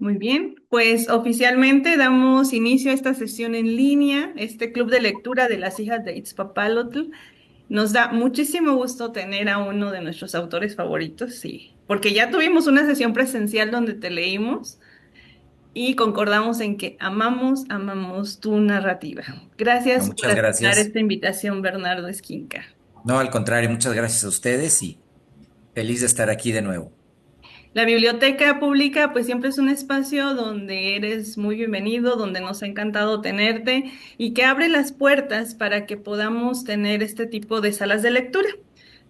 Muy bien, pues oficialmente damos inicio a esta sesión en línea, este club de lectura de las hijas de Itzpapalotl. Nos da muchísimo gusto tener a uno de nuestros autores favoritos, sí, porque ya tuvimos una sesión presencial donde te leímos y concordamos en que amamos tu narrativa. No, Gracias por muchas aceptar gracias. esta invitación, Bernardo Esquinca. No, al contrario, muchas gracias a ustedes y feliz de estar aquí de nuevo. La biblioteca pública pues siempre es un espacio donde eres muy bienvenido, donde nos ha encantado tenerte y que abre las puertas para que podamos tener este tipo de salas de lectura.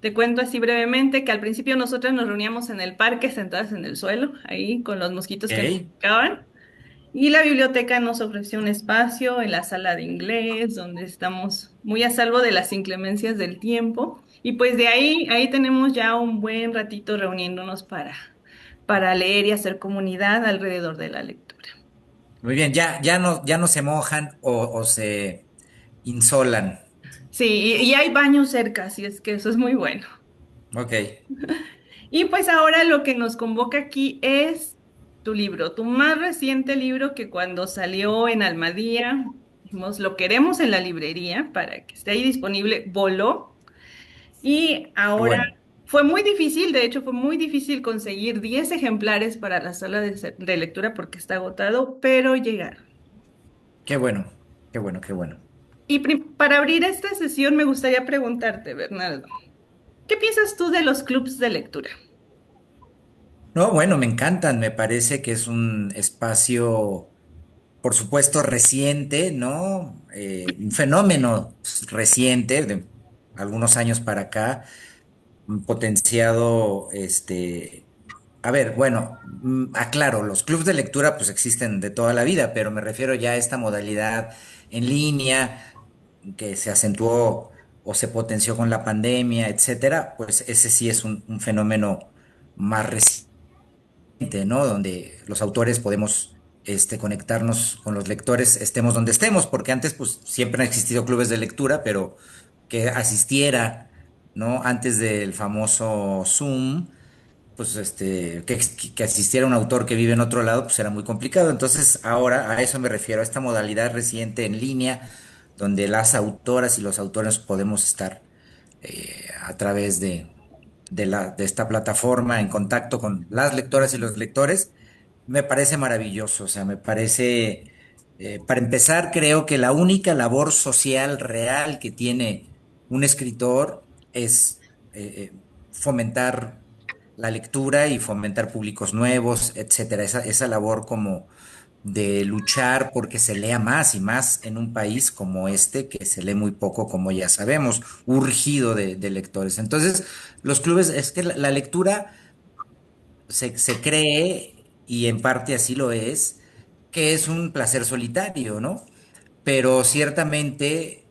Te cuento así brevemente que al principio nosotros nos reuníamos en el parque sentadas en el suelo, ahí con los mosquitos que nos Ok, picaban. Y la biblioteca nos ofreció un espacio en la sala de inglés, donde estamos muy a salvo de las inclemencias del tiempo. Y pues de ahí tenemos ya un buen ratito reuniéndonos para leer y hacer comunidad alrededor de la lectura. muy bien, ya no se mojan o se insolan. Sí, y hay baños cerca, así es que eso es muy bueno. Ok, Y pues ahora lo que nos convoca aquí es tu libro, tu más reciente libro que cuando salió en Almadía, dijimos, lo queremos en la librería para que esté ahí disponible, voló. Y qué ahora bueno, fue muy difícil, de hecho fue muy difícil conseguir 10 ejemplares para la sala de lectura porque está agotado, pero llegaron. qué bueno, qué bueno, qué bueno. Y para abrir esta sesión me gustaría preguntarte, Bernardo, ¿qué piensas tú de los clubs de lectura? No, bueno, me encantan, me parece que es un espacio, por supuesto, reciente, ¿no? Un fenómeno reciente de algunos años para acá potenciado, a ver, bueno, aclaro, los clubes de lectura pues existen de toda la vida, pero me refiero ya a esta modalidad en línea que se acentuó o se potenció con la pandemia, etcétera, pues ese sí es un fenómeno más reciente, ¿no? Donde los autores podemos conectarnos con los lectores, estemos donde estemos, porque antes pues siempre han existido clubes de lectura, pero que asistiera, ¿no? Antes del famoso Zoom, pues que asistiera un autor que vive en otro lado, pues era muy complicado. Entonces, ahora a eso me refiero, a esta modalidad reciente en línea, donde las autoras y los autores podemos estar a través de esta plataforma en contacto con las lectoras y los lectores, me parece maravilloso. O sea, me parece, para empezar, creo que la única labor social real que tiene un escritor es fomentar la lectura y fomentar públicos nuevos, etcétera. Esa labor como de luchar porque se lea más y más en un país como este, que se lee muy poco, como ya sabemos, urgido de lectores. Entonces, los clubes, es que la lectura se cree, y en parte así lo es, que es un placer solitario, ¿no? Pero ciertamente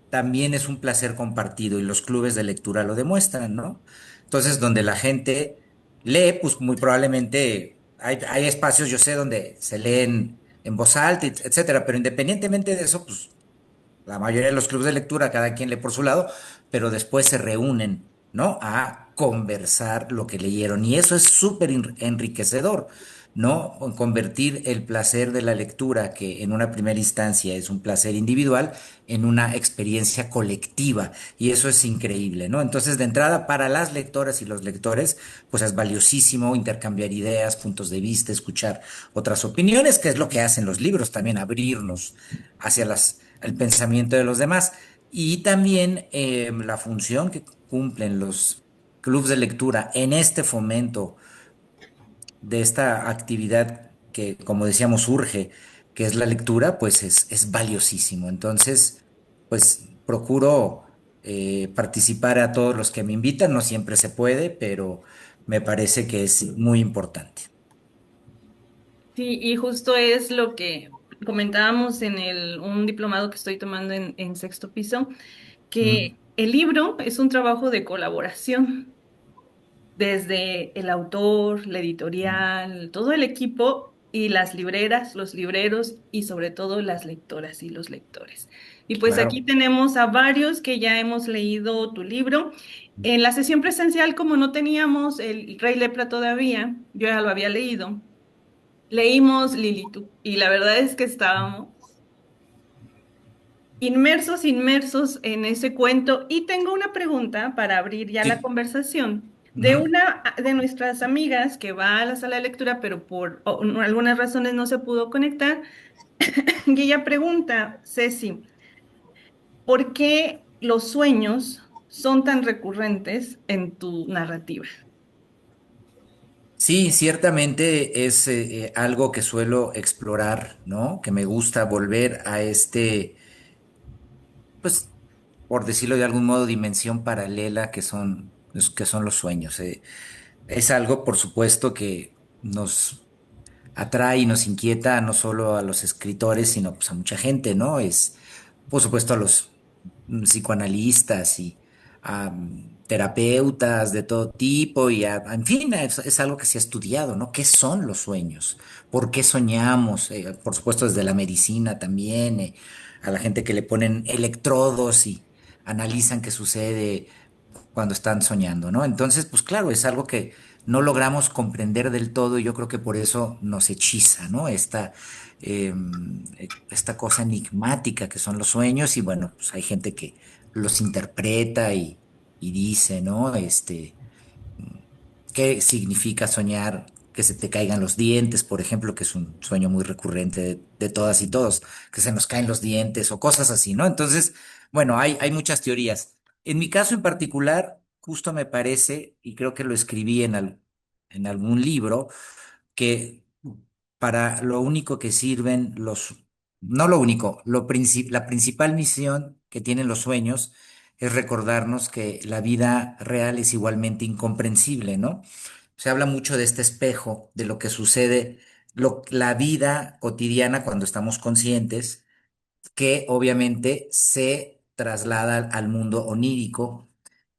también es un placer compartido y los clubes de lectura lo demuestran, ¿no? Entonces, donde la gente lee, pues muy probablemente hay espacios, yo sé, donde se leen en voz alta, etcétera, pero independientemente de eso, pues la mayoría de los clubes de lectura, cada quien lee por su lado, pero después se reúnen, ¿no? A conversar lo que leyeron. Y eso es súper enriquecedor, ¿no? Convertir el placer de la lectura, que en una primera instancia es un placer individual, en una experiencia colectiva. Y eso es increíble, ¿no? Entonces, de entrada, para las lectoras y los lectores, pues es valiosísimo intercambiar ideas, puntos de vista, escuchar otras opiniones, que es lo que hacen los libros, también abrirnos hacia el pensamiento de los demás. Y también la función que cumplen los clubes de lectura en este fomento de esta actividad que, como decíamos, urge, que es la lectura, pues es valiosísimo. Entonces, pues procuro participar a todos los que me invitan, no siempre se puede, pero me parece que es muy importante. Sí, y justo es lo que comentábamos en un diplomado que estoy tomando en sexto piso, Mm, que el libro es un trabajo de colaboración. Desde el autor, la mm, editorial, todo el equipo y las libreras, los libreros y sobre todo las lectoras y los lectores. Y pues aquí claro. tenemos a varios que ya hemos leído tu libro. En la sesión presencial, como no teníamos el Rey Lepra todavía, yo ya lo había leído. leímos Lilitu y la verdad es que estábamos inmersos, inmersos en ese cuento. Y tengo una pregunta para abrir ya la Sí. conversación de Ujú. una de nuestras amigas que va a la sala de lectura, pero por algunas razones no se pudo conectar. Y ella pregunta, Ceci, ¿por qué los sueños son tan recurrentes en tu narrativa? Sí, ciertamente es algo que suelo explorar, ¿no? Que me gusta volver a pues, por decirlo de algún modo, dimensión paralela que son los sueños. Es algo, por supuesto, que nos atrae y nos inquieta no solo a los escritores, sino pues a mucha gente, ¿no? Por supuesto, a los psicoanalistas y a terapeutas de todo tipo en fin, es algo que se ha estudiado, ¿no? ¿Qué son los sueños? ¿Por qué soñamos? Por supuesto, desde la medicina también, a la gente que le ponen electrodos y analizan qué sucede cuando están soñando, ¿no? Entonces, pues claro, es algo que no logramos comprender del todo y yo creo que por eso nos hechiza, ¿no? Esta cosa enigmática que son los sueños y bueno, pues hay gente que los interpreta y dice, ¿no? ¿Qué significa soñar que se te caigan los dientes, por ejemplo, que es un sueño muy recurrente de todas y todos, que se nos caen los dientes o cosas así, ¿no? Entonces, bueno, hay muchas teorías. En mi caso en particular, justo me parece, y creo que lo escribí en algún libro, que para lo único que sirven no lo único, la principal misión que tienen los sueños es recordarnos que la vida real es igualmente incomprensible, ¿no? Se habla mucho de este espejo, de lo que sucede, la vida cotidiana cuando estamos conscientes que obviamente se traslada al mundo onírico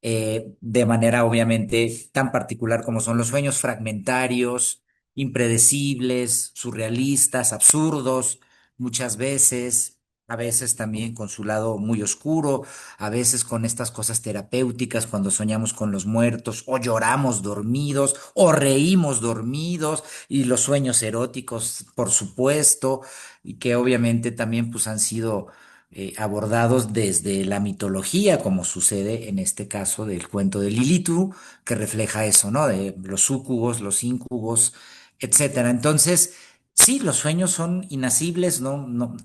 de manera obviamente tan particular como son los sueños fragmentarios, impredecibles, surrealistas, absurdos, muchas veces, a veces también con su lado muy oscuro, a veces con estas cosas terapéuticas cuando soñamos con los muertos o lloramos dormidos o reímos dormidos y los sueños eróticos, por supuesto y que obviamente también pues han sido abordados desde la mitología, como sucede en este caso del cuento de Lilitru, que refleja eso, ¿no? De los súcubos, los íncubos, etcétera. Entonces, sí, los sueños son inacibles, ¿no?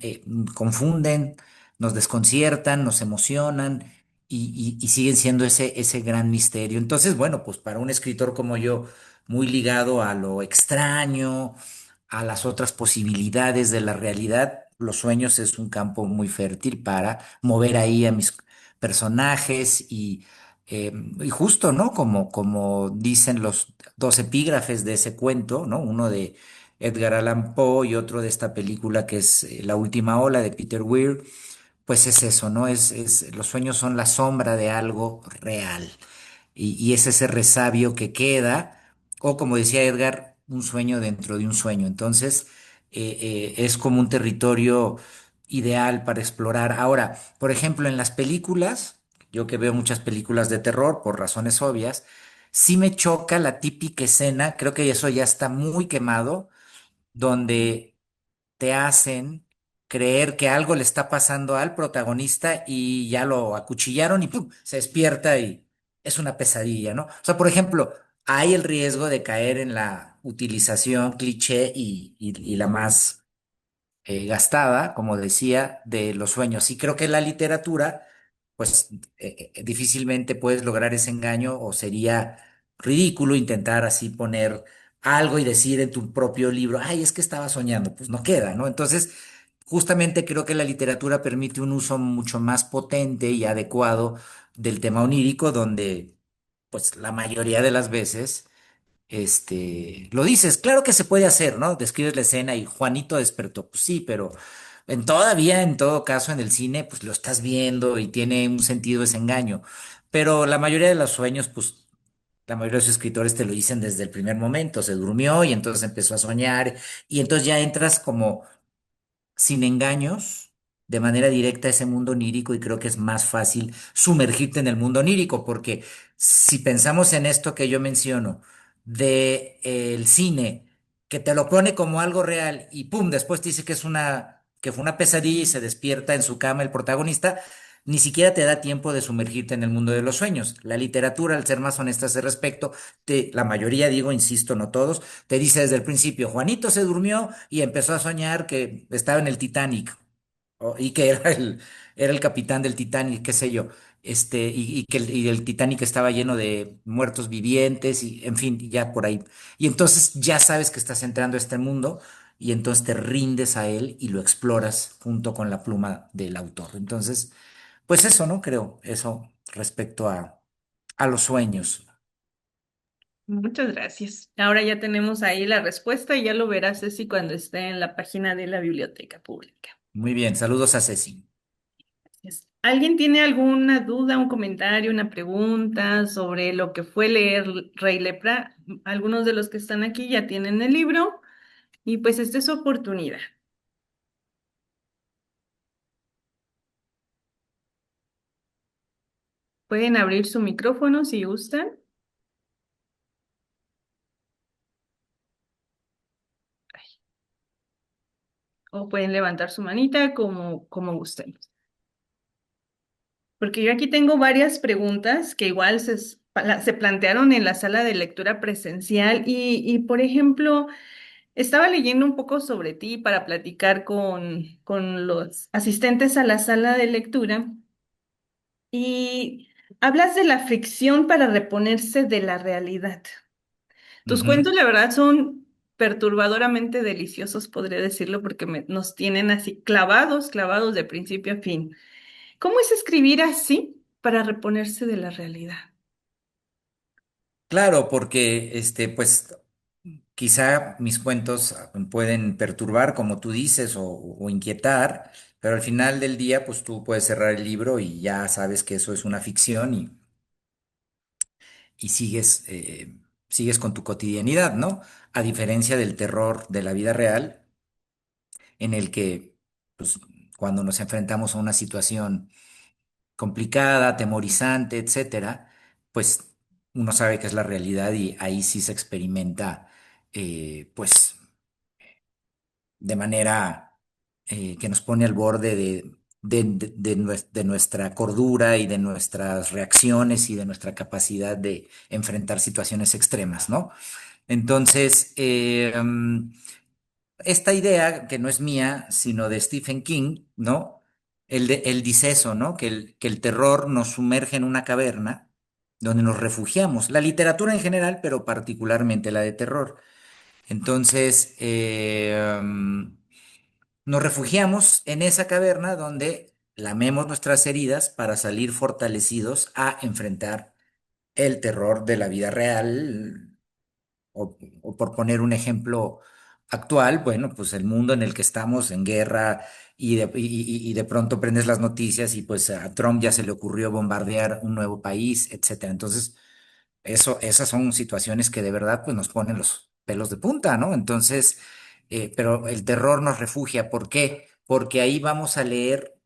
Confunden, nos desconciertan, nos emocionan. Y siguen siendo ese gran misterio. Entonces, bueno, pues para un escritor como yo, muy ligado a lo extraño, a las otras posibilidades de la realidad, los sueños es un campo muy fértil para mover ahí a mis personajes y justo, ¿no? Como dicen los dos epígrafes de ese cuento, ¿no? Uno de Edgar Allan Poe y otro de esta película que es La última ola de Peter Weir, pues es eso, ¿no? Los sueños son la sombra de algo real y es ese resabio que queda, o como decía Edgar, un sueño dentro de un sueño. Entonces, es como un territorio ideal para explorar. Ahora, por ejemplo, en las películas, yo que veo muchas películas de terror por razones obvias, sí me choca la típica escena, creo que eso ya está muy quemado, donde te hacen creer que algo le está pasando al protagonista y ya lo acuchillaron y ¡pum! Se despierta y es una pesadilla, ¿no? O sea, por ejemplo, hay el riesgo de caer en la utilización cliché y la más gastada, como decía, de los sueños. Y creo que en la literatura, pues difícilmente puedes lograr ese engaño o sería ridículo intentar así poner algo y decir en tu propio libro, ay, es que estaba soñando, pues no queda, ¿no? Entonces, justamente creo que la literatura permite un uso mucho más potente y adecuado del tema onírico, donde, pues la mayoría de las veces lo dices, claro que se puede hacer, ¿no? Describes la escena y Juanito despertó. Pues sí, pero en todo caso, en el cine, pues lo estás viendo y tiene un sentido ese engaño. Pero la mayoría de los sueños, pues la mayoría de los escritores te lo dicen desde el primer momento. Se durmió y entonces empezó a soñar y entonces ya entras como sin engaños, de manera directa a ese mundo onírico y creo que es más fácil sumergirte en el mundo onírico, porque si pensamos en esto que yo menciono, de el cine, que te lo pone como algo real y pum, después te dice que fue una pesadilla y se despierta en su cama el protagonista, ni siquiera te da tiempo de sumergirte en el mundo de los sueños. La literatura, al ser más honesta a ese respecto, la mayoría, digo, insisto, no todos, te dice desde el principio, Juanito se durmió y empezó a soñar que estaba en el Titanic y que era el capitán del Titanic, qué sé yo, y que y el Titanic estaba lleno de muertos vivientes, y en fin, ya por ahí. Y entonces ya sabes que estás entrando a este mundo y entonces te rindes a él y lo exploras junto con la pluma del autor. Entonces, pues eso, ¿no? Creo, eso respecto a los sueños. Muchas gracias. Ahora ya tenemos ahí la respuesta y ya lo verás, Ceci, cuando esté en la página de la biblioteca pública. Muy bien, saludos a Ceci. ¿Alguien tiene alguna duda, un comentario, una pregunta sobre lo que fue leer Rey Lepra? Algunos de los que están aquí ya tienen el libro y pues esta es su oportunidad. Pueden abrir su micrófono si gustan o pueden levantar su manita como gusten. Porque yo aquí tengo varias preguntas que igual se plantearon en la sala de lectura presencial y, por ejemplo, estaba leyendo un poco sobre ti para platicar con los asistentes a la sala de lectura y hablas de la fricción para reponerse de la realidad. Tus Ujú. cuentos, la verdad, son perturbadoramente deliciosos, podría decirlo, porque nos tienen así clavados, clavados de principio a fin. ¿Cómo es escribir así para reponerse de la realidad? Claro, porque pues quizá mis cuentos pueden perturbar, como tú dices, o inquietar, pero al final del día, pues tú puedes cerrar el libro y ya sabes que eso es una ficción y sigues con tu cotidianidad, ¿no? A diferencia del terror de la vida real, en el que, pues, cuando nos enfrentamos a una situación complicada, atemorizante, etcétera, pues uno sabe que es la realidad y ahí sí se experimenta, pues de manera que nos pone al borde de nuestra cordura y de nuestras reacciones y de nuestra capacidad de enfrentar situaciones extremas, ¿no? Entonces, esta idea, que no es mía, sino de Stephen King, ¿no? Él dice eso, ¿no? Que el terror nos sumerge en una caverna donde nos refugiamos. La literatura en general, pero particularmente la de terror. Entonces, nos refugiamos en esa caverna donde lamemos nuestras heridas para salir fortalecidos a enfrentar el terror de la vida real. O por poner un ejemplo actual, bueno, pues el mundo en el que estamos en guerra y de pronto prendes las noticias y pues a Trump ya se le ocurrió bombardear un nuevo país, etcétera. Entonces, esas son situaciones que de verdad pues nos ponen los pelos de punta, ¿no? Entonces, pero el terror nos refugia. ¿Por qué? Porque ahí vamos a leer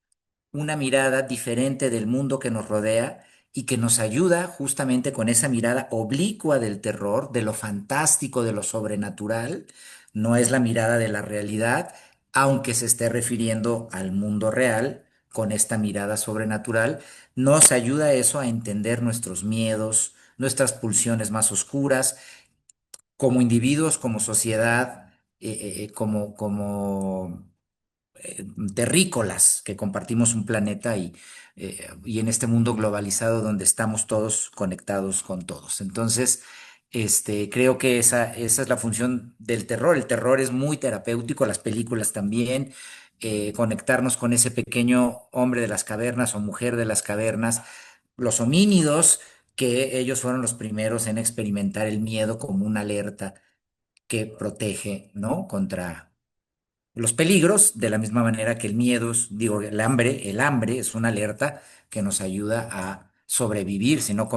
una mirada diferente del mundo que nos rodea y que nos ayuda justamente con esa mirada oblicua del terror, de lo fantástico, de lo sobrenatural. No es la mirada de la realidad, aunque se esté refiriendo al mundo real con esta mirada sobrenatural. Nos ayuda eso a entender nuestros miedos, nuestras pulsiones más oscuras, como individuos, como sociedad, como terrícolas que compartimos un planeta y en este mundo globalizado donde estamos todos conectados con todos. Entonces, creo que esa es la función del terror. El terror es muy terapéutico, las películas también. Conectarnos con ese pequeño hombre de las cavernas o mujer de las cavernas, los homínidos, que ellos fueron los primeros en experimentar el miedo como una alerta que protege, ¿no? Contra los peligros, de la misma manera que el miedo, digo, el hambre es una alerta que nos ayuda a sobrevivir. Si no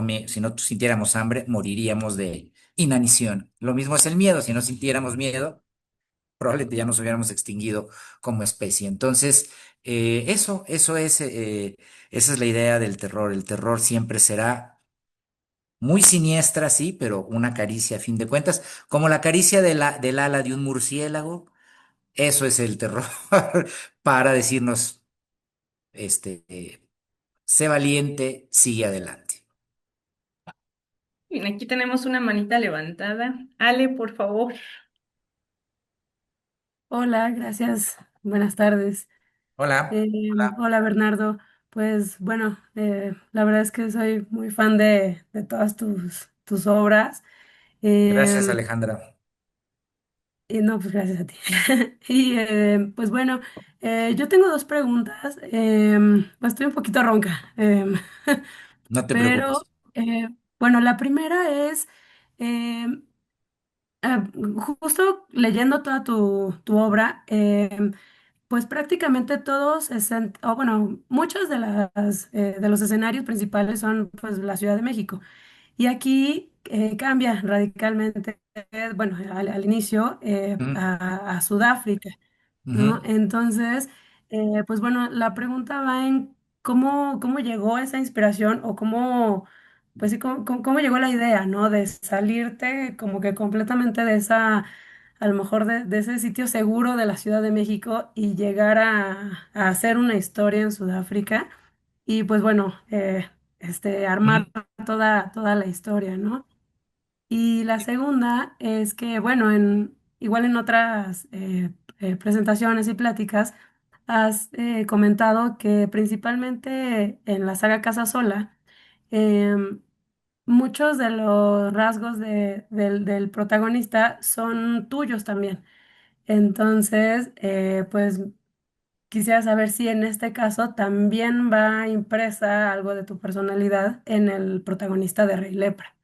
sintiéramos hambre, moriríamos de inanición. Lo mismo es el miedo, si no sintiéramos miedo, probablemente ya nos hubiéramos extinguido como especie. Entonces, esa es la idea del terror. El terror siempre será muy siniestra, sí, pero una caricia a fin de cuentas, como la caricia del ala de un murciélago. Eso es el terror para decirnos, sé valiente, sigue adelante. Bien, aquí tenemos una manita levantada. Ale, por favor. Hola, gracias. Buenas tardes. Hola, Hola Bernardo. Pues bueno, la verdad es que soy muy fan de todas tus obras. gracias Eh, Alejandra. y no, pues gracias a ti. Y pues bueno, yo tengo dos preguntas. Pues estoy un poquito ronca. No te Pero preocupes. bueno, la primera es, em, ah, justo leyendo toda tu obra, pues prácticamente todos, o bueno, muchos de los escenarios principales son pues la Ciudad de México. Y aquí cambia radicalmente, bueno, al inicio Ujú, a Sudáfrica. ¿No? ujú, Entonces, pues bueno, la pregunta va en cómo llegó esa inspiración o cómo, pues sí, cómo llegó la idea, ¿no? De salirte como que completamente de esa, a lo mejor de ese sitio seguro de la Ciudad de México y llegar a hacer una historia en Sudáfrica y pues bueno, armar ujú. toda la historia, ¿no? Y la segunda es que, bueno, igual en otras presentaciones y pláticas, has comentado que principalmente en la saga Casa Sola, em, muchos de los rasgos del protagonista son tuyos también. Entonces, pues quisiera saber si en este caso también va impresa algo de tu personalidad en el protagonista de Rey Lepra.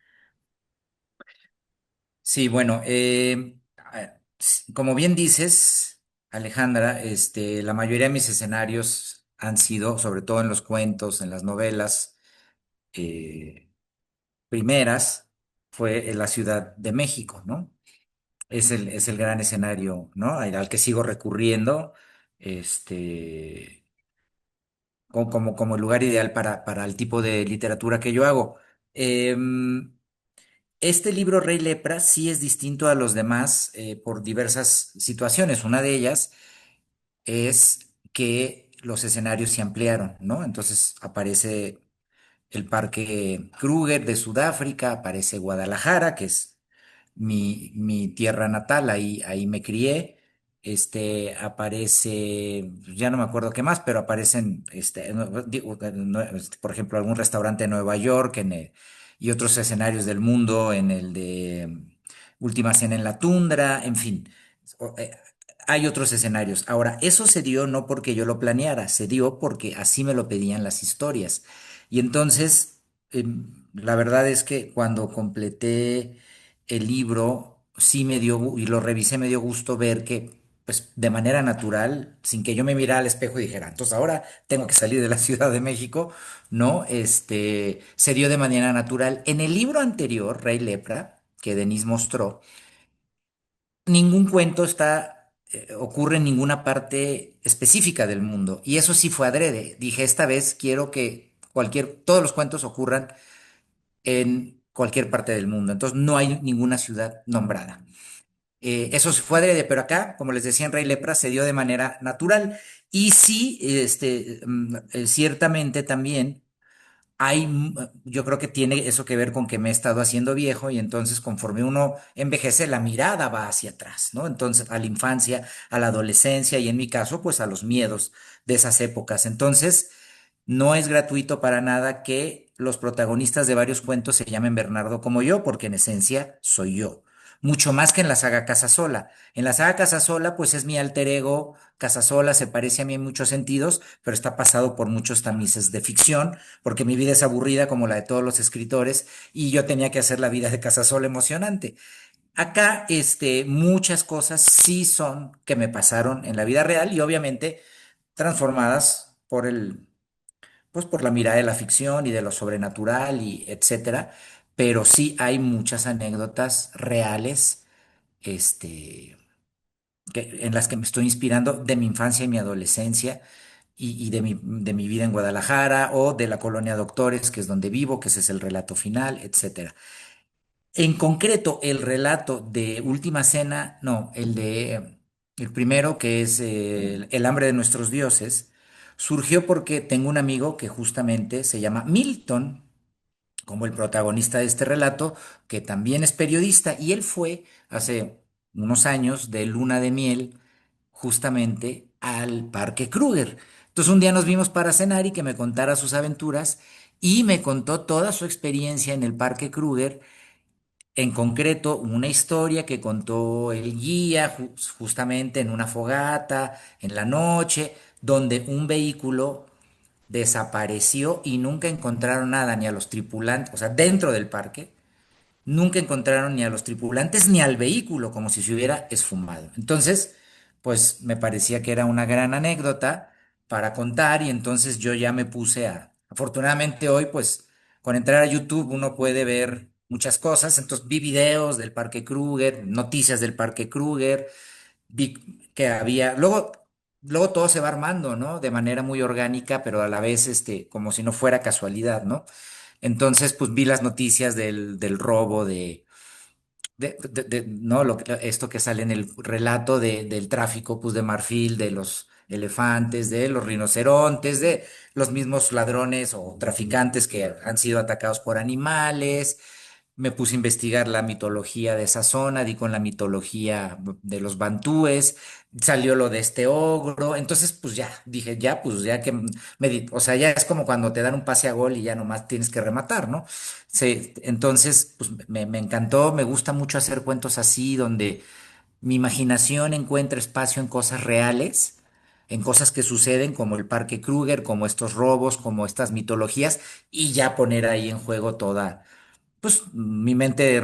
Sí, bueno, como bien dices, Alejandra, la mayoría de mis escenarios han sido, sobre todo en los cuentos, en las novelas, eh, primeras, fue en la Ciudad de México, ¿no? Es el gran escenario, ¿no? Al que sigo recurriendo, este, como el lugar ideal para el tipo de literatura que yo hago. Em, este libro, Rey Lepra, sí es distinto a los demás por diversas situaciones. Una de ellas es que los escenarios se ampliaron, ¿no? Entonces aparece el Parque Kruger de Sudáfrica, aparece Guadalajara, que es mi tierra natal, ahí me crié. Aparece, ya no me acuerdo qué más, pero aparecen, por ejemplo, algún restaurante en Nueva York y otros escenarios del mundo, en el de Última Cena en la Tundra, en fin. O- eh, Hay otros escenarios. Ahora, eso se dio no porque yo lo planeara, se dio porque así me lo pedían las historias. Y entonces, la verdad es que cuando completé el libro, sí y lo revisé, me dio gusto ver que, pues, de manera natural, sin que yo me mirara al espejo y dijera, entonces ahora tengo que salir de la Ciudad de México, ¿no? Se dio de manera natural. En el libro anterior, Rey Lepra, que Denise mostró, ningún cuento ocurre en ninguna parte específica del mundo. Y eso sí fue adrede. Dije, esta vez quiero que todos los cuentos ocurran en cualquier parte del mundo. Entonces no hay ninguna ciudad nombrada. Eso se fue adrede, pero acá, como les decía en Rey Lepra, se dio de manera natural. Y sí, ciertamente también yo creo que tiene eso que ver con que me he estado haciendo viejo y entonces conforme uno envejece, la mirada va hacia atrás, ¿no? Entonces a la infancia, a la adolescencia y en mi caso, pues a los miedos de esas épocas. Entonces, no es gratuito para nada que los protagonistas de varios cuentos se llamen Bernardo como yo, porque en esencia soy yo. Mucho más que en la saga Casasola. En la saga Casasola, pues es mi alter ego. Casasola se parece a mí en muchos sentidos, pero está pasado por muchos tamices de ficción porque mi vida es aburrida como la de todos los escritores y yo tenía que hacer la vida de Casasola emocionante. Acá, muchas cosas sí son que me pasaron en la vida real y obviamente transformadas pues por la mirada de la ficción y de lo sobrenatural y etcétera, pero sí hay muchas anécdotas reales, en las que me estoy inspirando de mi infancia y mi adolescencia y de mi vida en Guadalajara o de la colonia Doctores, que es donde vivo, que ese es el relato final, etcétera. En concreto, el relato de Última Cena, no, el primero, que es El hambre de nuestros dioses, surgió porque tengo un amigo que justamente se llama Milton, como el protagonista de este relato, que también es periodista, y él fue hace unos años de luna de miel justamente al Parque Kruger. Entonces un día nos vimos para cenar y que me contara sus aventuras y me contó toda su experiencia en el Parque Kruger, en concreto una historia que contó el guía justamente en una fogata, en la noche, donde un vehículo desapareció y nunca encontraron nada, ni a los tripulantes, o sea, dentro del parque, nunca encontraron ni a los tripulantes ni al vehículo, como si se hubiera esfumado. Entonces, pues me parecía que era una gran anécdota para contar y entonces yo ya me puse afortunadamente hoy, pues con entrar a YouTube uno puede ver muchas cosas, entonces vi videos del Parque Kruger, noticias del Parque Kruger, vi que había, luego todo se va armando, ¿no? De manera muy orgánica, pero a la vez, como si no fuera casualidad, ¿no? Entonces, pues vi las noticias del robo no, esto que sale en el relato del tráfico, pues de marfil, de los elefantes, de los rinocerontes, de los mismos ladrones o traficantes que han sido atacados por animales. Me puse a investigar la mitología de esa zona, di con la mitología de los bantúes, salió lo de este ogro, entonces pues ya, dije, ya, pues ya que o sea, ya es como cuando te dan un pase a gol y ya nomás tienes que rematar, ¿no? Sí, entonces, pues me encantó, me gusta mucho hacer cuentos así, donde mi imaginación encuentra espacio en cosas reales, en cosas que suceden, como el Parque Kruger, como estos robos, como estas mitologías, y ya poner ahí en juego toda pues mi mente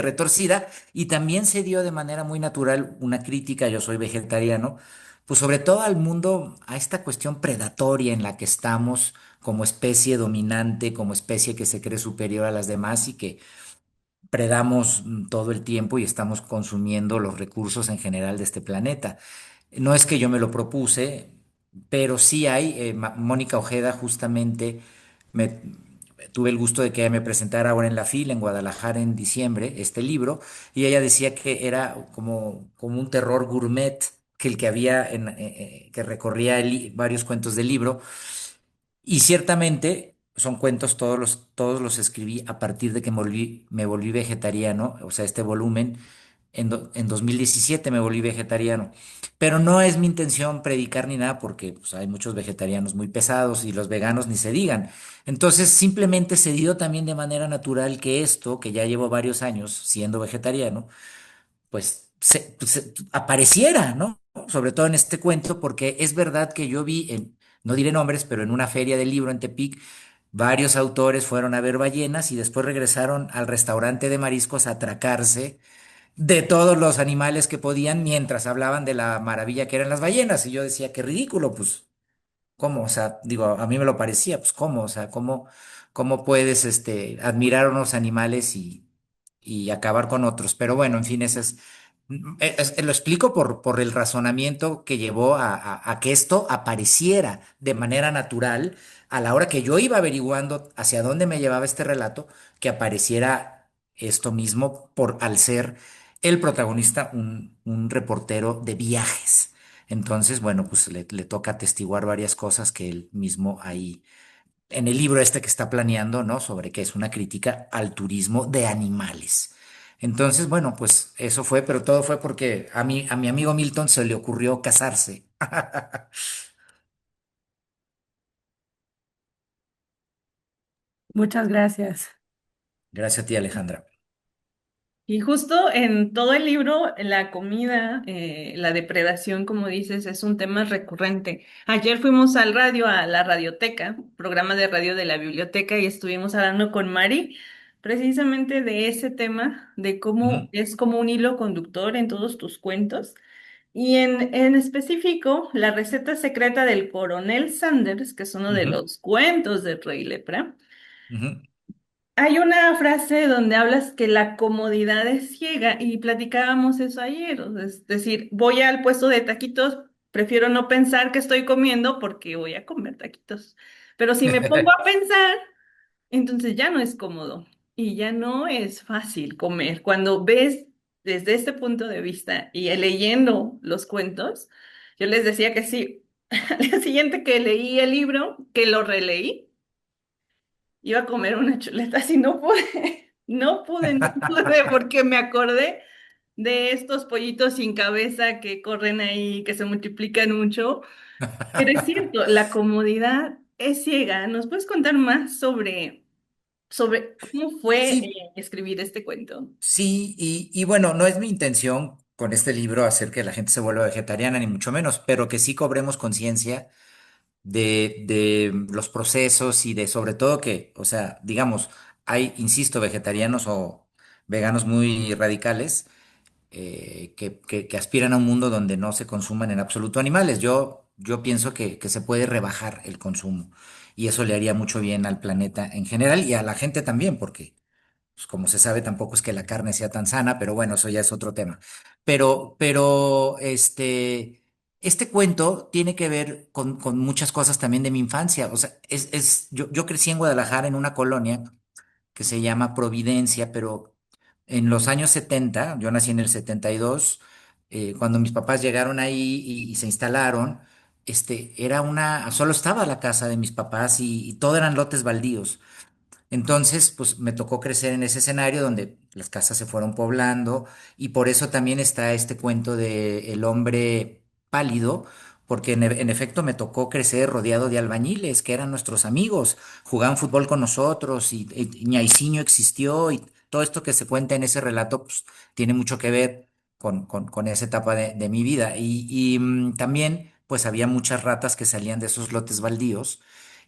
retorcida, y también se dio de manera muy natural una crítica, yo soy vegetariano, pues sobre todo al mundo, a esta cuestión predatoria en la que estamos como especie dominante, como especie que se cree superior a las demás y que predamos todo el tiempo y estamos consumiendo los recursos en general de este planeta. No es que yo me lo propuse, pero sí hay, Mónica Ojeda justamente me tuve el gusto de que ella me presentara ahora en la fila en Guadalajara en diciembre este libro, y ella decía que era como un terror gourmet, que el que había que recorría varios cuentos del libro, y ciertamente son cuentos, todos los escribí a partir de que me volví vegetariano, o sea, este volumen, en 2017 me volví vegetariano. Pero no es mi intención predicar ni nada porque pues, hay muchos vegetarianos muy pesados y los veganos ni se digan. Entonces, simplemente se dio también de manera natural que esto, que ya llevo varios años siendo vegetariano, pues apareciera, ¿no? Sobre todo en este cuento, porque es verdad que yo vi, no diré nombres, pero en una feria del libro en Tepic, varios autores fueron a ver ballenas y después regresaron al restaurante de mariscos a atracarse de todos los animales que podían mientras hablaban de la maravilla que eran las ballenas. Y yo decía, qué ridículo, pues, ¿cómo? O sea, digo, a mí me lo parecía, pues, ¿cómo? O sea, ¿cómo puedes, admirar unos animales y acabar con otros? Pero bueno, en fin, lo explico por el razonamiento que llevó a que esto apareciera de manera natural a la hora que yo iba averiguando hacia dónde me llevaba este relato, que apareciera esto mismo al ser el protagonista un reportero de viajes. Entonces, bueno, pues le toca atestiguar varias cosas que él mismo ahí, en el libro este que está planeando, ¿no? Sobre que es una crítica al turismo de animales. Entonces, bueno, pues eso fue, pero todo fue porque a mi amigo Milton se le ocurrió casarse. Muchas gracias. Gracias a ti, Alejandra. Y justo en todo el libro, la comida, la depredación, como dices, es un tema recurrente. Ayer fuimos al radio, a la radioteca, programa de radio de la biblioteca, y estuvimos hablando con Mari precisamente de ese tema, de cómo Ujú, es como un hilo conductor en todos tus cuentos. Y en específico, la receta secreta del coronel Sanders, que es uno de ujú, los cuentos de Rey Lepra. ujú, Hay una frase donde hablas que la comodidad es ciega y platicábamos eso ayer, es decir, voy al puesto de taquitos prefiero no pensar que estoy comiendo porque voy a comer taquitos. Pero si me pongo a pensar, entonces ya no es cómodo y ya no es fácil comer. Cuando ves desde este punto de vista y leyendo los cuentos, yo les decía que sí, al día siguiente que leí el libro, que lo releí, iba a comer unas chuletas y no pude, no pude porque me acordé de estos pollitos sin cabeza que corren ahí, que se multiplican mucho. Pero es cierto, la comodidad es ciega. ¿Nos puedes contar más sobre cómo fue Sí, escribir este cuento? sí, y bueno, no es mi intención con este libro hacer que la gente se vuelva vegetariana, ni mucho menos, pero que sí cobremos conciencia de los procesos y de sobre todo que, o sea, digamos, hay, insisto, vegetarianos o veganos muy radicales que aspiran a un mundo donde no se consuman en absoluto animales. Yo pienso que se puede rebajar el consumo y eso le haría mucho bien al planeta en general y a la gente también, porque pues, como se sabe, tampoco es que la carne sea tan sana, pero bueno, eso ya es otro tema. Pero este cuento tiene que ver con muchas cosas también de mi infancia. O sea, yo crecí en Guadalajara en una colonia que se llama Providencia, pero en los años 70, yo nací en el 72, cuando mis papás llegaron ahí y se instalaron, solo estaba la casa de mis papás y todo eran lotes baldíos. Entonces, pues me tocó crecer en ese escenario donde las casas se fueron poblando y por eso también está este cuento de El hombre pálido, porque en efecto me tocó crecer rodeado de albañiles que eran nuestros amigos, jugaban fútbol con nosotros y Ñaicinho existió y todo esto que se cuenta en ese relato pues, tiene mucho que ver con esa etapa de mi vida. También pues había muchas ratas que salían de esos lotes baldíos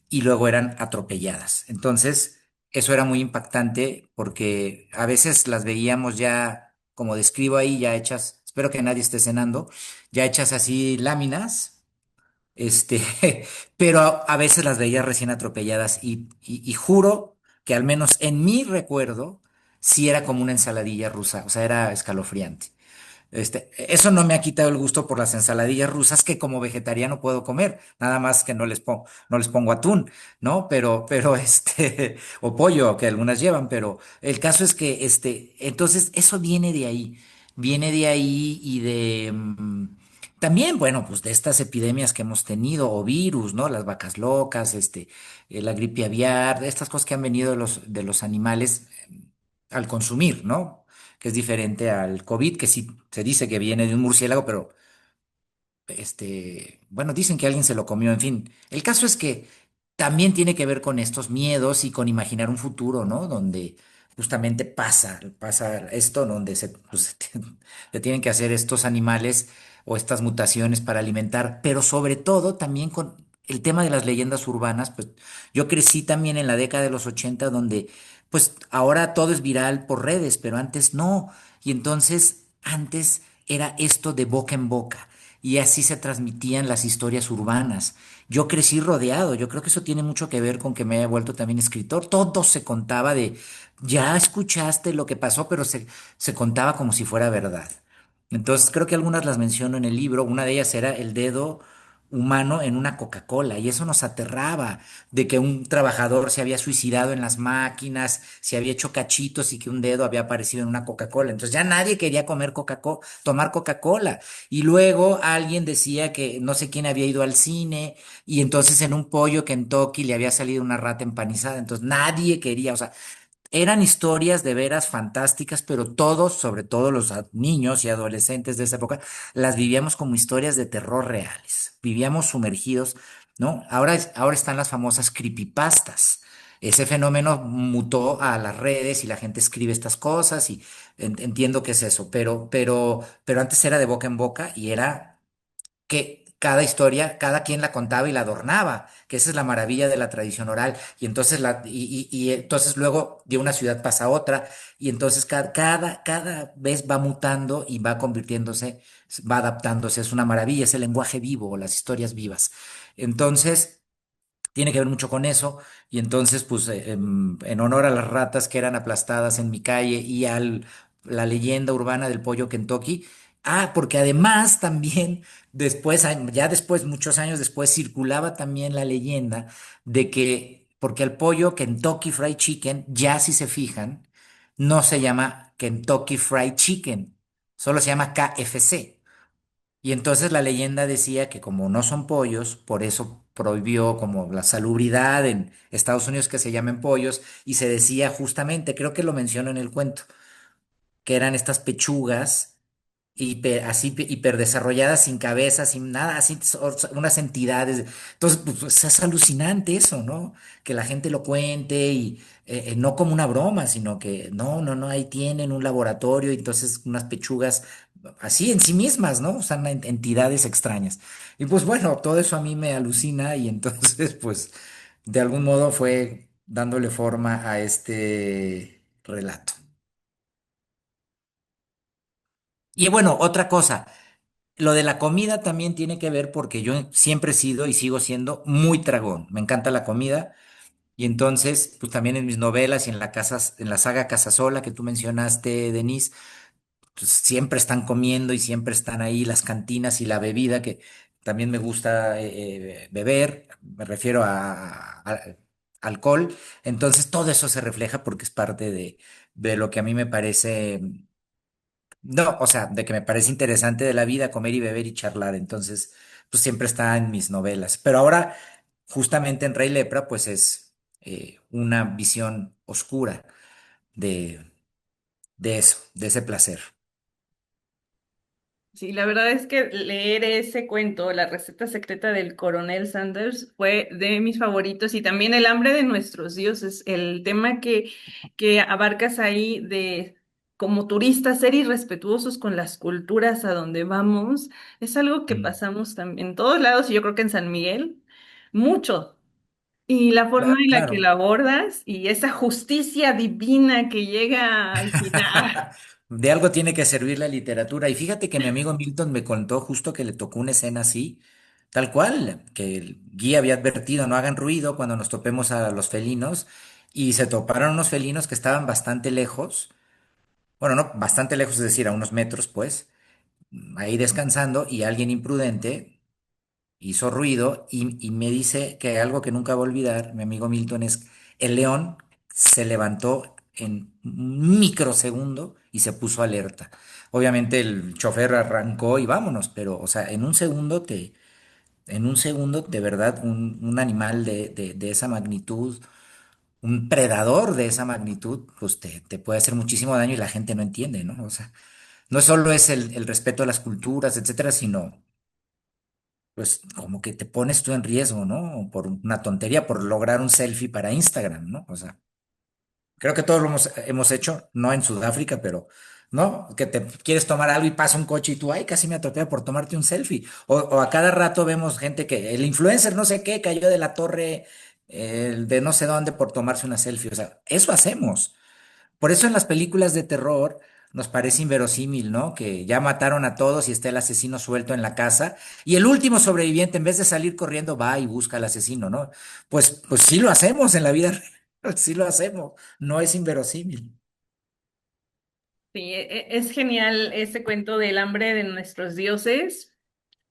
y luego eran atropelladas. Entonces, eso era muy impactante porque a veces las veíamos ya, como describo ahí, ya hechas, espero que nadie esté cenando, ya hechas así láminas, este, pero a veces las veía recién atropelladas y juro que al menos en mi recuerdo, sí era como una ensaladilla rusa, o sea, era escalofriante. Eso no me ha quitado el gusto por las ensaladillas rusas que como vegetariano puedo comer, nada más que no les pongo atún, ¿no? Pero o pollo que algunas llevan, pero el caso es que, entonces eso viene de ahí también, bueno, pues de estas epidemias que hemos tenido, o virus, ¿no? Las vacas locas, la gripe aviar, de estas cosas que han venido de los animales al consumir, ¿no? Que es diferente al COVID, que sí se dice que viene de un murciélago, pero bueno, dicen que alguien se lo comió, en fin. El caso es que también tiene que ver con estos miedos y con imaginar un futuro, ¿no? Donde justamente pasa esto, donde se tienen que hacer estos animales o estas mutaciones para alimentar, pero sobre todo también con el tema de las leyendas urbanas, pues yo crecí también en la década de los 80 donde pues ahora todo es viral por redes, pero antes no. Y entonces antes era esto de boca en boca y así se transmitían las historias urbanas. Yo crecí rodeado, yo creo que eso tiene mucho que ver con que me haya vuelto también escritor. Todo se contaba ya escuchaste lo que pasó, pero se contaba como si fuera verdad. Entonces creo que algunas las menciono en el libro, una de ellas era el dedo humano en una Coca-Cola y eso nos aterraba de que un trabajador se había suicidado en las máquinas, se había hecho cachitos y que un dedo había aparecido en una Coca-Cola. Entonces ya nadie quería comer Coca-Cola, tomar Coca-Cola. Y luego alguien decía que no sé quién había ido al cine y entonces en un pollo Kentucky le había salido una rata empanizada. Entonces nadie quería, o sea, eran historias de veras fantásticas, pero todos, sobre todo los niños y adolescentes de esa época, las vivíamos como historias de terror reales. Vivíamos sumergidos, ¿no? Ahora están las famosas creepypastas. Ese fenómeno mutó a las redes y la gente escribe estas cosas y entiendo que es eso, pero antes era de boca en boca y era que cada historia, cada quien la contaba y la adornaba, que esa es la maravilla de la tradición oral. Y entonces, y entonces luego de una ciudad pasa a otra, y entonces cada vez va mutando y va convirtiéndose, va adaptándose. Es una maravilla, es el lenguaje vivo, las historias vivas. Entonces, tiene que ver mucho con eso. Y entonces, pues, en honor a las ratas que eran aplastadas en mi calle y a la leyenda urbana del pollo Kentucky, Ah, porque además también después, ya después, muchos años después, circulaba también la leyenda de que, porque el pollo Kentucky Fried Chicken, ya si se fijan, no se llama Kentucky Fried Chicken, solo se llama KFC. Y entonces la leyenda decía que como no son pollos, por eso prohibió como la salubridad en Estados Unidos que se llamen pollos, y se decía justamente, creo que lo menciono en el cuento, que eran estas pechugas así hiperdesarrolladas, sin cabeza, sin nada, así unas entidades. Entonces, pues, es alucinante eso, ¿no? Que la gente lo cuente y no como una broma, sino que no, no, no, ahí tienen un laboratorio y entonces unas pechugas así en sí mismas, ¿no? O sea, entidades extrañas. Y pues bueno, todo eso a mí me alucina y entonces, pues, de algún modo fue dándole forma a este relato. Y bueno, otra cosa. Lo de la comida también tiene que ver porque yo siempre he sido y sigo siendo muy tragón. Me encanta la comida y entonces, pues también en mis novelas y en en la saga Casasola que tú mencionaste, Denise, pues siempre están comiendo y siempre están ahí las cantinas y la bebida que también me gusta beber. Me refiero a alcohol. Entonces todo eso se refleja porque es parte de lo que a mí me parece. No, o sea, de que me parece interesante de la vida, comer y beber y charlar. Entonces, pues siempre está en mis novelas. Pero ahora, justamente en Rey Lepra, pues es una visión oscura de, de eso, de ese placer. Sí, la verdad es que leer ese cuento, La receta secreta del coronel Sanders, fue de mis favoritos y también El hambre de nuestros dioses, el tema que abarcas ahí de como turistas ser irrespetuosos con las culturas a donde vamos, es algo que Mm. pasamos también en todos lados y yo creo que en San Miguel mucho. Y la forma en la que Claro. lo abordas y esa justicia divina que llega al final. De algo tiene que servir la literatura. Y fíjate que mi amigo Milton me contó justo que le tocó una escena así, tal cual, que el guía había advertido, no hagan ruido cuando nos topemos a los felinos, y se toparon unos felinos que estaban bastante lejos, bueno, no, bastante lejos, es decir, a unos metros, pues, ahí descansando, y alguien imprudente hizo ruido y me dice que algo que nunca va a olvidar, mi amigo Milton, es el león se levantó en un microsegundo y se puso alerta. Obviamente el chofer arrancó y vámonos, pero, o sea, en un segundo, de verdad, un animal de esa magnitud, un predador de esa magnitud, pues te puede hacer muchísimo daño y la gente no entiende, ¿no? O sea, no solo es el respeto a las culturas, etcétera, sino pues como que te pones tú en riesgo, ¿no? Por una tontería, por lograr un selfie para Instagram, ¿no? O sea, creo que todos lo hemos hecho, no en Sudáfrica, pero, ¿no? Que te quieres tomar algo y pasa un coche y tú, ay, casi me atropella por tomarte un selfie. O a cada rato vemos gente que, el influencer no sé qué, cayó de la torre, de no sé dónde por tomarse una selfie. O sea, eso hacemos. Por eso en las películas de terror nos parece inverosímil, ¿no? Que ya mataron a todos y está el asesino suelto en la casa y el último sobreviviente, en vez de salir corriendo, va y busca al asesino, ¿no? Pues sí lo hacemos en la vida real, sí lo hacemos, no es inverosímil. Sí, es genial ese cuento del hambre de nuestros dioses.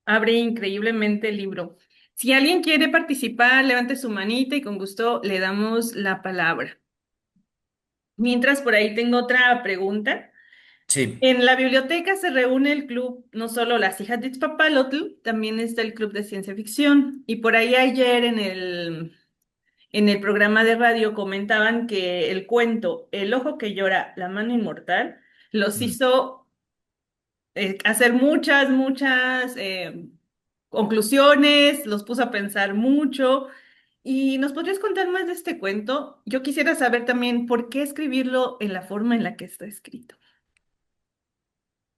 Abre increíblemente el libro. Si alguien quiere participar, levante su manita y con gusto le damos la palabra. Mientras por ahí tengo otra pregunta. Sí. En la biblioteca se reúne el club, no solo las hijas de Itzpapalotl, también está el club de ciencia ficción. Y por ahí ayer en el programa de radio comentaban que el cuento El ojo que llora, la mano inmortal, los Mm. hizo hacer muchas conclusiones, los puso a pensar mucho. ¿Y nos podrías contar más de este cuento? Yo quisiera saber también por qué escribirlo en la forma en la que está escrito.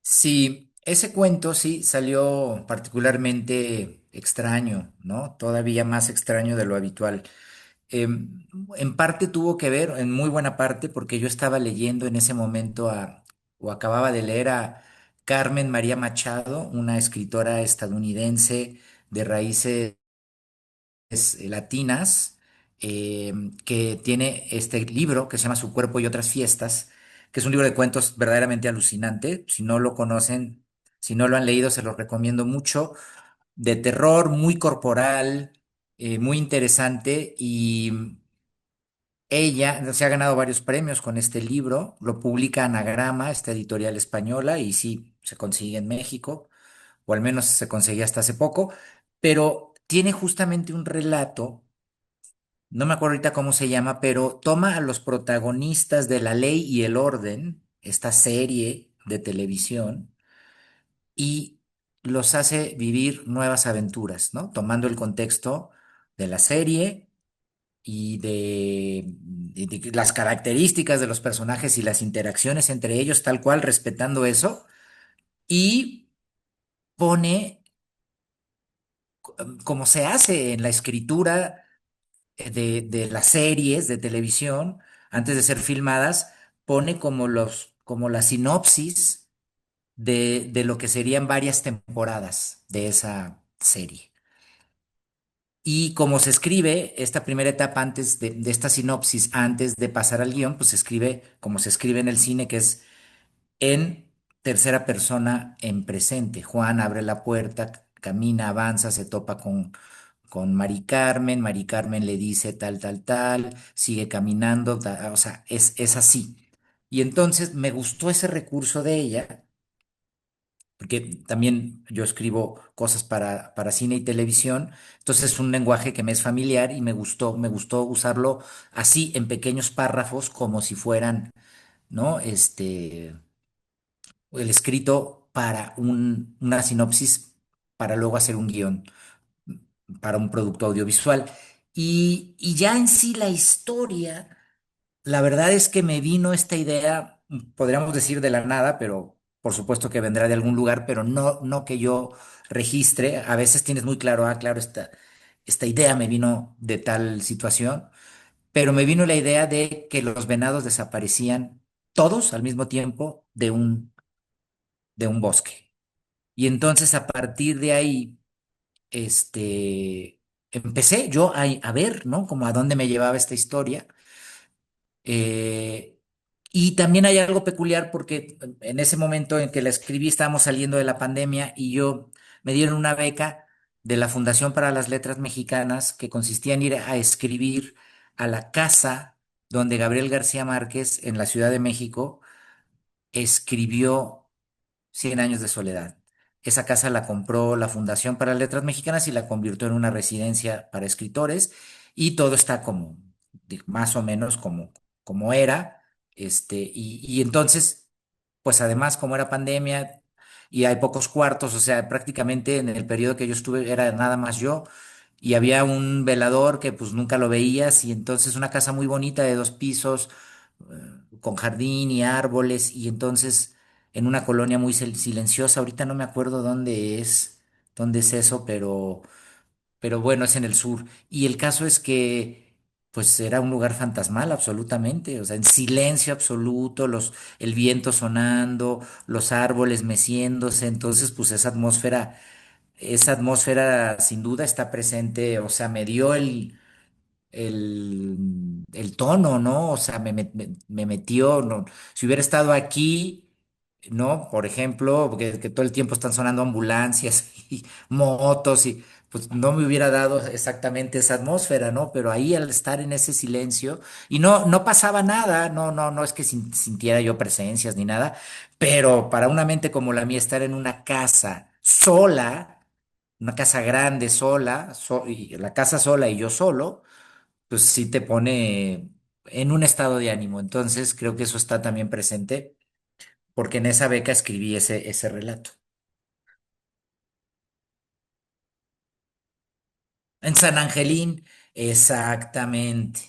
Sí, ese cuento sí salió particularmente extraño, ¿no? Todavía más extraño de lo habitual. En parte tuvo que ver, en muy buena parte, porque yo estaba leyendo en ese momento o acababa de leer a Carmen María Machado, una escritora estadounidense de raíces latinas, que tiene este libro que se llama Su cuerpo y otras fiestas, que es un libro de cuentos verdaderamente alucinante. Si no lo conocen, Si no lo han leído, se los recomiendo mucho. De terror, muy corporal, muy interesante y ella se ha ganado varios premios con este libro. Lo publica Anagrama, esta editorial española, y sí, se consigue en México, o al menos se conseguía hasta hace poco, pero tiene justamente un relato. No me acuerdo ahorita cómo se llama, pero toma a los protagonistas de La Ley y el Orden, esta serie de televisión, y los hace vivir nuevas aventuras, ¿no? Tomando el contexto de la serie y de las características de los personajes y las interacciones entre ellos, tal cual, respetando eso, y pone, como se hace en la escritura de las series de televisión, antes de ser filmadas, pone como la sinopsis de lo que serían varias temporadas de esa serie. Y como se escribe esta primera etapa antes de esta sinopsis, antes de pasar al guión, pues se escribe como se escribe en el cine, que es en tercera persona en presente. Juan abre la puerta, camina, avanza, se topa con Mari Carmen le dice tal, tal, tal, sigue caminando, o sea, es así. Y entonces me gustó ese recurso de ella, porque también yo escribo cosas para cine y televisión, entonces es un lenguaje que me es familiar y me gustó usarlo así en pequeños párrafos como si fueran, ¿no? El escrito para una sinopsis para luego hacer un guión para un producto audiovisual. Y ya en sí la historia, la verdad es que me vino esta idea, podríamos decir de la nada, pero por supuesto que vendrá de algún lugar, pero no que yo registre. A veces tienes muy claro, claro, esta idea me vino de tal situación, pero me vino la idea de que los venados desaparecían todos al mismo tiempo de un bosque. Y entonces a partir de ahí, empecé yo a ver, ¿no? Como a dónde me llevaba esta historia. Eh, y también hay algo peculiar porque en ese momento en que la escribí estábamos saliendo de la pandemia y yo me dieron una beca de la Fundación para las Letras Mexicanas que consistía en ir a escribir a la casa donde Gabriel García Márquez en la Ciudad de México escribió Cien años de soledad. Esa casa la compró la Fundación para Letras Mexicanas y la convirtió en una residencia para escritores y todo está como, más o menos como era. Y entonces, pues además, como era pandemia y hay pocos cuartos, o sea, prácticamente en el periodo que yo estuve era nada más yo y había un velador que pues nunca lo veías y entonces una casa muy bonita de 2 pisos, con jardín y árboles y entonces en una colonia muy silenciosa, ahorita no me acuerdo dónde es eso, pero bueno, es en el sur. Y el caso es que pues era un lugar fantasmal absolutamente, o sea, en silencio absoluto, el viento sonando, los árboles meciéndose, entonces pues esa atmósfera sin duda está presente, o sea, me dio el tono, ¿no? O sea, me metió, ¿no? Si hubiera estado aquí, ¿no? Por ejemplo, que todo el tiempo están sonando ambulancias y motos y pues no me hubiera dado exactamente esa atmósfera, ¿no? Pero ahí al estar en ese silencio y no pasaba nada, no es que sintiera yo presencias ni nada, pero para una mente como la mía estar en una casa sola, una casa grande sola, y la casa sola y yo solo, pues sí te pone en un estado de ánimo. Entonces creo que eso está también presente, porque en esa beca escribí ese relato. En San Angelín, exactamente.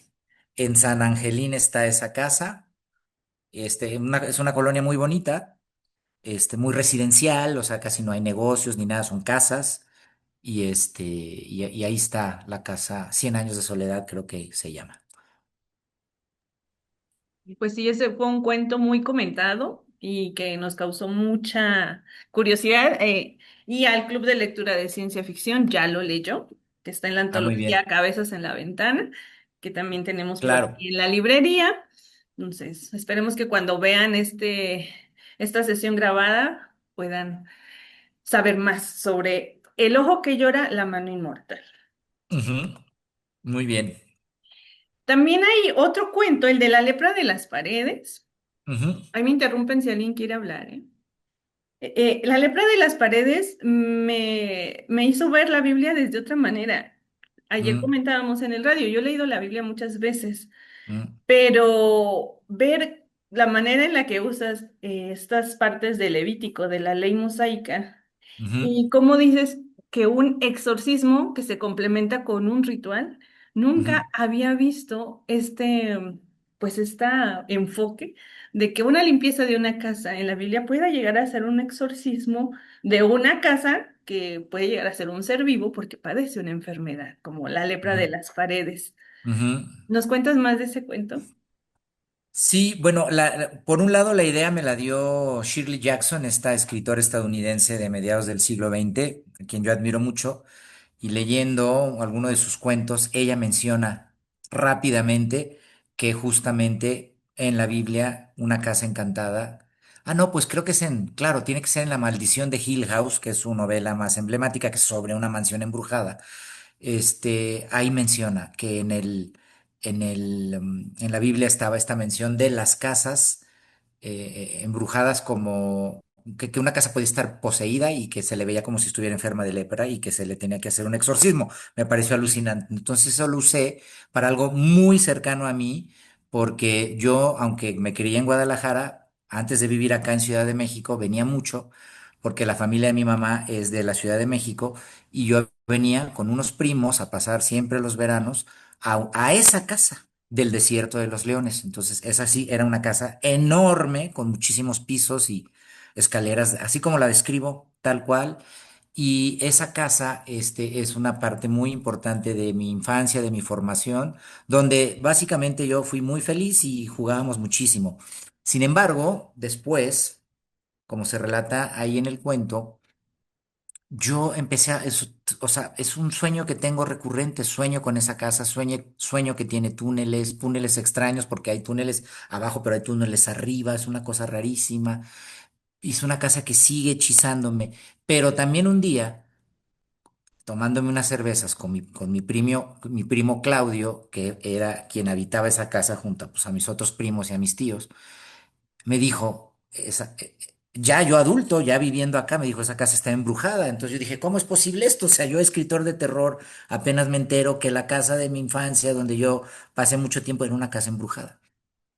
En San Angelín está esa casa. Es una colonia muy bonita, muy residencial, o sea, casi no hay negocios ni nada, son casas. Y ahí está la casa, Cien años de soledad, creo que se llama. Pues sí, ese fue un cuento muy comentado y que nos causó mucha curiosidad. Y al Club de Lectura de Ciencia Ficción ya lo leyó, que está en la Ah, muy antología bien. Cabezas en la Ventana, que también tenemos por Claro. aquí en la librería. Entonces, esperemos que cuando vean esta sesión grabada puedan saber más sobre El ojo que llora, la mano inmortal. Ujú. Muy bien. También hay otro cuento, el de la lepra de las paredes. Ujú, Ahí me interrumpen si alguien quiere hablar, ¿eh? La lepra de las paredes me hizo ver la Biblia desde otra manera. Ayer mm, comentábamos en el radio, yo he leído la Biblia muchas veces, mm, pero ver la manera en la que usas estas partes del Levítico, de la ley mosaica, ujú, y cómo dices que un exorcismo que se complementa con un ritual, ujú, nunca había visto pues enfoque de que una limpieza de una casa en la Biblia pueda llegar a ser un exorcismo de una casa que puede llegar a ser un ser vivo porque padece una enfermedad, como la lepra de ujú, las paredes. ujú. ¿Nos cuentas más de ese cuento? Sí, bueno, por un lado la idea me la dio Shirley Jackson, esta escritora estadounidense de mediados del siglo XX, a quien yo admiro mucho, y leyendo alguno de sus cuentos, ella menciona rápidamente que justamente en la Biblia una casa encantada, no, pues creo que claro, tiene que ser en La Maldición de Hill House, que es su novela más emblemática, que es sobre una mansión embrujada. Ahí menciona que en la Biblia estaba esta mención de las casas embrujadas como que una casa podía estar poseída y que se le veía como si estuviera enferma de lepra y que se le tenía que hacer un exorcismo. Me pareció alucinante. Entonces eso lo usé para algo muy cercano a mí, porque yo, aunque me crié en Guadalajara, antes de vivir acá en Ciudad de México, venía mucho, porque la familia de mi mamá es de la Ciudad de México y yo venía con unos primos a pasar siempre los veranos a esa casa del Desierto de los Leones. Entonces, esa sí era una casa enorme, con muchísimos pisos y escaleras, así como la describo, tal cual. Y esa casa, es una parte muy importante de mi infancia, de mi formación, donde básicamente yo fui muy feliz y jugábamos muchísimo. Sin embargo, después, como se relata ahí en el cuento, yo empecé o sea, es un sueño que tengo recurrente, sueño con esa casa, sueño que tiene túneles extraños, porque hay túneles abajo, pero hay túneles arriba, es una cosa rarísima, y es una casa que sigue hechizándome, pero también un día, tomándome unas cervezas con mi primo Claudio, que era quien habitaba esa casa junto pues, a mis otros primos y a mis tíos, me dijo, ya yo adulto, ya viviendo acá, me dijo, esa casa está embrujada. Entonces yo dije, ¿cómo es posible esto? O sea, yo escritor de terror, apenas me entero que la casa de mi infancia, donde yo pasé mucho tiempo, era una casa embrujada.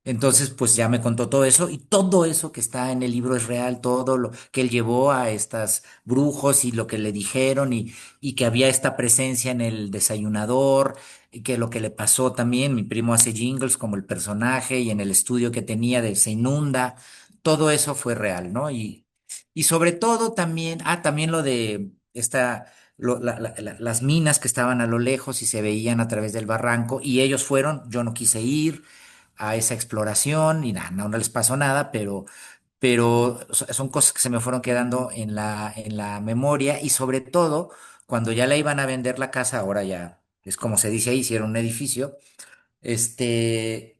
Entonces, pues ya me contó todo eso y todo eso que está en el libro es real, todo lo que él llevó a estas brujos y lo que le dijeron y que había esta presencia en el desayunador y que lo que le pasó también, mi primo hace jingles como el personaje y en el estudio que tenía de Se Inunda, todo eso fue real, ¿no? Y sobre todo también, también lo de las minas que estaban a lo lejos y se veían a través del barranco y ellos fueron, yo no quise ir a esa exploración y nada, no les pasó nada, pero son cosas que se me fueron quedando en la memoria y sobre todo cuando ya la iban a vender la casa, ahora ya es como se dice ahí, hicieron un edificio,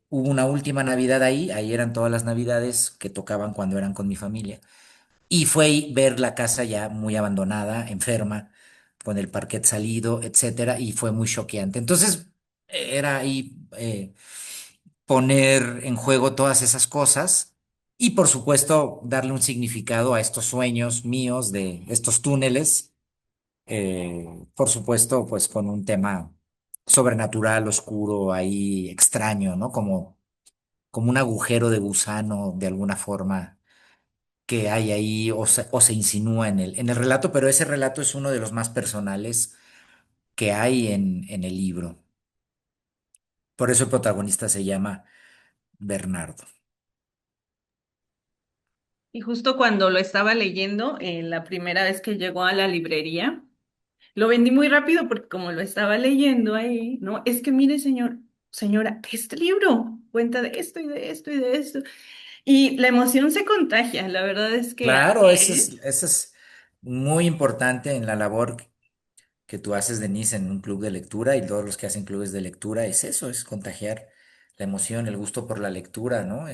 hubo una última Navidad ahí eran todas las Navidades que tocaban cuando eran con mi familia y fue ahí ver la casa ya muy abandonada, enferma, con el parquet salido, etcétera, y fue muy choqueante. Entonces, era ahí poner en juego todas esas cosas y por supuesto darle un significado a estos sueños míos de estos túneles, por supuesto pues con un tema sobrenatural, oscuro, ahí extraño, ¿no? Como un agujero de gusano de alguna forma que hay ahí o se insinúa en el relato, pero ese relato es uno de los más personales que hay en el libro. Por eso el protagonista se llama Bernardo. Y justo cuando lo estaba leyendo, la primera vez que llegó a la librería, lo vendí muy rápido porque como lo estaba leyendo ahí, no, es que mire, señora, este libro cuenta de esto y de esto y de esto. Y la emoción se contagia, la verdad es que Claro, así eso es muy importante en la labor que tú haces, Denise, en un club de lectura y todos los que hacen clubes de lectura, es eso, es contagiar la emoción, el gusto por la lectura, ¿no?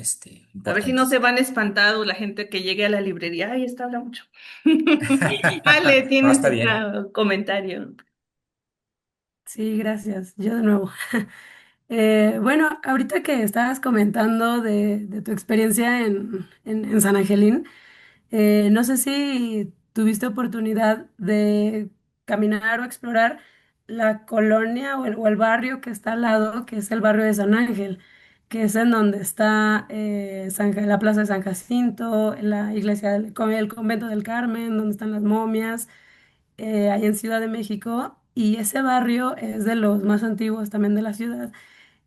A ver si no Importante. se van espantados la gente que llegue a la librería. Ay, está habla mucho. Ale, No, tienes está bien. otro comentario. Sí, gracias. Yo de nuevo. Bueno, ahorita que estabas comentando de tu experiencia en San Angelín, no sé si tuviste oportunidad de caminar o explorar la colonia o el barrio que está al lado, que es el barrio de San Ángel, que es en donde está la plaza de San Jacinto, la iglesia, el convento del Carmen, donde están las momias, ahí en Ciudad de México. Y ese barrio es de los más antiguos también de la ciudad.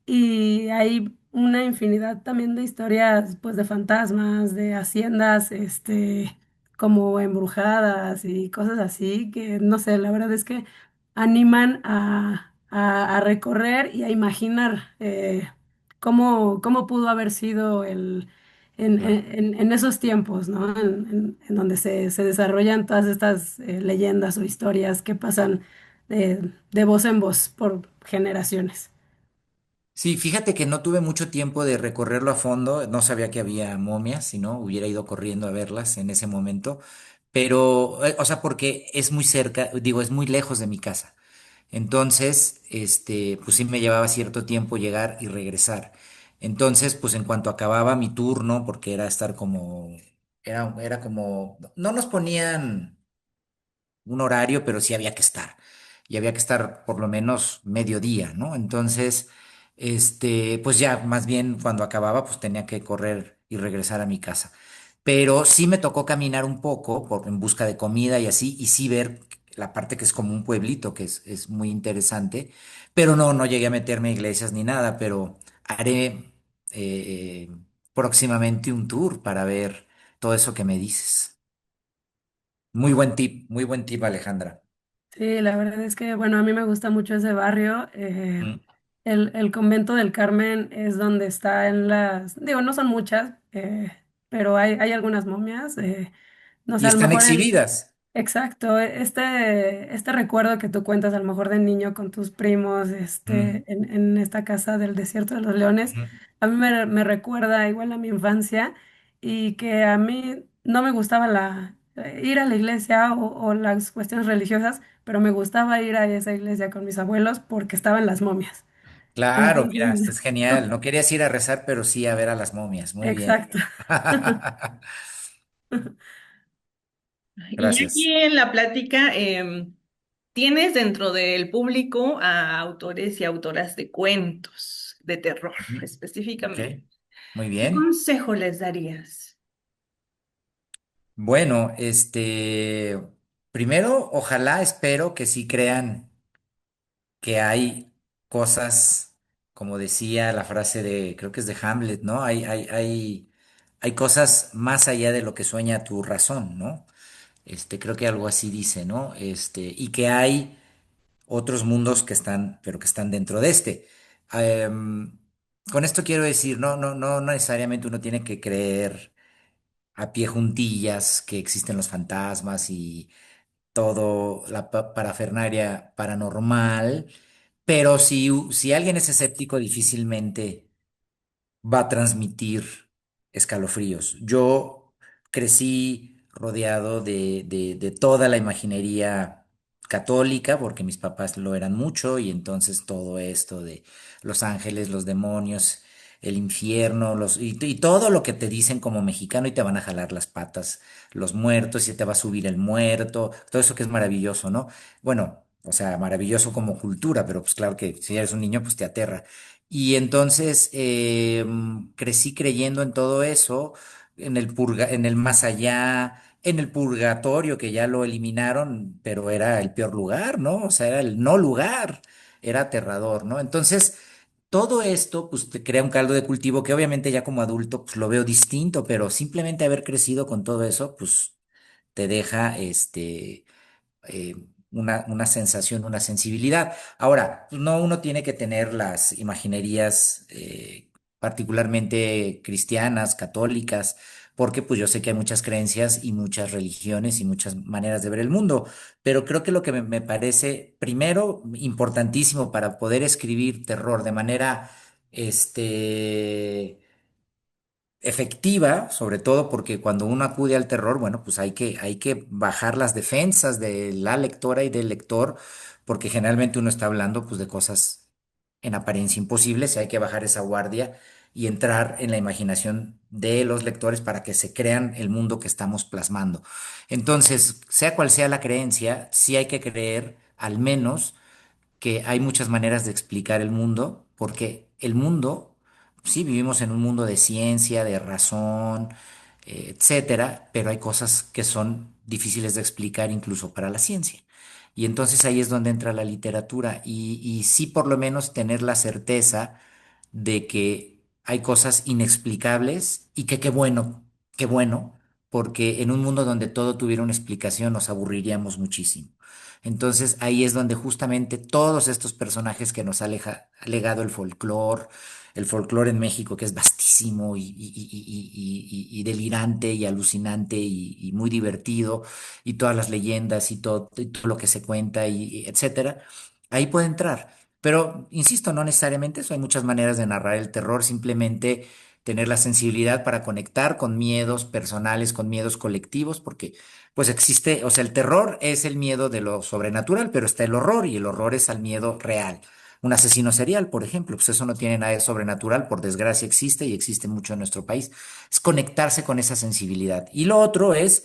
Y hay una infinidad también de historias, pues de fantasmas, de haciendas, como embrujadas y cosas así, que no sé, la verdad es que animan a recorrer y a imaginar cómo pudo haber sido Claro. en esos tiempos, ¿no? En donde se desarrollan todas estas leyendas o historias que pasan de voz en voz por generaciones. Sí, fíjate que no tuve mucho tiempo de recorrerlo a fondo, no sabía que había momias, si no, hubiera ido corriendo a verlas en ese momento, pero, o sea, porque es muy cerca, digo, es muy lejos de mi casa. Entonces, pues sí me llevaba cierto tiempo llegar y regresar. Entonces, pues en cuanto acababa mi turno, porque era estar como, era como, no nos ponían un horario, pero sí había que estar. Y había que estar por lo menos mediodía, ¿no? Entonces, pues ya más bien cuando acababa, pues tenía que correr y regresar a mi casa. Pero sí me tocó caminar un poco en busca de comida y así, y sí ver la parte que es como un pueblito, que es muy interesante. Pero no llegué a meterme a iglesias ni nada, pero haré próximamente un tour para ver todo eso que me dices. Muy buen tip, Alejandra. Sí, la verdad es que, bueno, a mí me gusta mucho ese barrio. Mm. El convento del Carmen es donde está en digo, no son muchas, pero hay algunas momias. No sé, Y a lo están mejor exhibidas. exacto, este recuerdo que tú cuentas a lo mejor de niño con tus primos, Mm, en esta casa del Desierto de los Leones, ujú. a mí me recuerda igual a mi infancia y que a mí no me gustaba ir a la iglesia o las cuestiones religiosas, pero me gustaba ir a esa iglesia con mis abuelos porque estaban las momias. Claro, mira, esto Entonces, es genial. No querías ir a rezar, pero sí a ver a las momias. Muy bien. exacto. Y ya aquí Gracias. en la plática, tienes dentro del público a autores y autoras de cuentos de terror, Ujú. Ok, específicamente. muy ¿Qué bien. consejo les darías? Bueno, primero, ojalá, espero que sí crean que hay cosas, como decía la frase de, creo que es de Hamlet, ¿no? Hay cosas más allá de lo que sueña tu razón, ¿no? Creo que algo así dice, ¿no? Y que hay otros mundos que están, pero que están dentro de este. Em, con esto quiero decir, no necesariamente uno tiene que creer a pie juntillas que existen los fantasmas y todo la parafernalia paranormal, pero si alguien es escéptico, difícilmente va a transmitir escalofríos. Yo crecí rodeado de toda la imaginería católica, porque mis papás lo eran mucho, y entonces todo esto de los ángeles, los demonios, el infierno, y todo lo que te dicen como mexicano y te van a jalar las patas, los muertos, y te va a subir el muerto, todo eso que es maravilloso, ¿no? Bueno, o sea, maravilloso como cultura, pero pues claro que si eres un niño, pues te aterra. Y entonces crecí creyendo en todo eso, en el más allá, en el purgatorio, que ya lo eliminaron, pero era el peor lugar, ¿no? O sea, era el no lugar, era aterrador, ¿no? Entonces, todo esto, pues te crea un caldo de cultivo que obviamente ya como adulto, pues lo veo distinto, pero simplemente haber crecido con todo eso, pues te deja, eh, una sensación, una sensibilidad. Ahora, pues, no uno tiene que tener las imaginerías particularmente cristianas, católicas, porque pues yo sé que hay muchas creencias y muchas religiones y muchas maneras de ver el mundo, pero creo que lo que me parece primero importantísimo para poder escribir terror de manera este, efectiva, sobre todo porque cuando uno acude al terror, bueno, pues hay que bajar las defensas de la lectora y del lector, porque generalmente uno está hablando pues de cosas en apariencia imposibles y hay que bajar esa guardia y entrar en la imaginación de los lectores para que se crean el mundo que estamos plasmando. Entonces, sea cual sea la creencia, sí hay que creer al menos que hay muchas maneras de explicar el mundo, porque el mundo, sí, vivimos en un mundo de ciencia, de razón, etcétera, pero hay cosas que son difíciles de explicar incluso para la ciencia. Y entonces ahí es donde entra la literatura y sí por lo menos tener la certeza de que hay cosas inexplicables y que qué bueno, porque en un mundo donde todo tuviera una explicación nos aburriríamos muchísimo. Entonces ahí es donde justamente todos estos personajes que nos ha legado el folclore en México, que es vastísimo y delirante y alucinante y muy divertido, y todas las leyendas y todo lo que se cuenta y etcétera, ahí puede entrar. Pero, insisto, no necesariamente eso, hay muchas maneras de narrar el terror, simplemente tener la sensibilidad para conectar con miedos personales, con miedos colectivos, porque pues existe, o sea, el terror es el miedo de lo sobrenatural, pero está el horror y el horror es al miedo real. Un asesino serial, por ejemplo, pues eso no tiene nada de sobrenatural, por desgracia existe y existe mucho en nuestro país. Es conectarse con esa sensibilidad. Y lo otro es,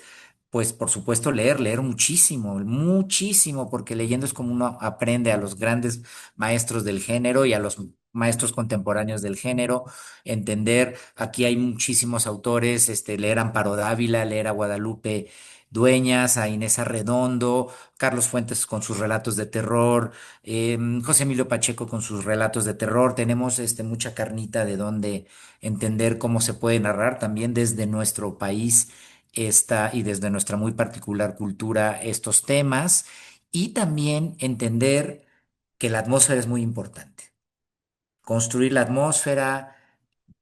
pues por supuesto, leer muchísimo, muchísimo, porque leyendo es como uno aprende a los grandes maestros del género y a los maestros contemporáneos del género, entender, aquí hay muchísimos autores, leer a Amparo Dávila, leer a Guadalupe Dueñas, a Inés Arredondo, Carlos Fuentes con sus relatos de terror, José Emilio Pacheco con sus relatos de terror. Tenemos mucha carnita de donde entender cómo se puede narrar también desde nuestro país y desde nuestra muy particular cultura estos temas y también entender que la atmósfera es muy importante. Construir la atmósfera.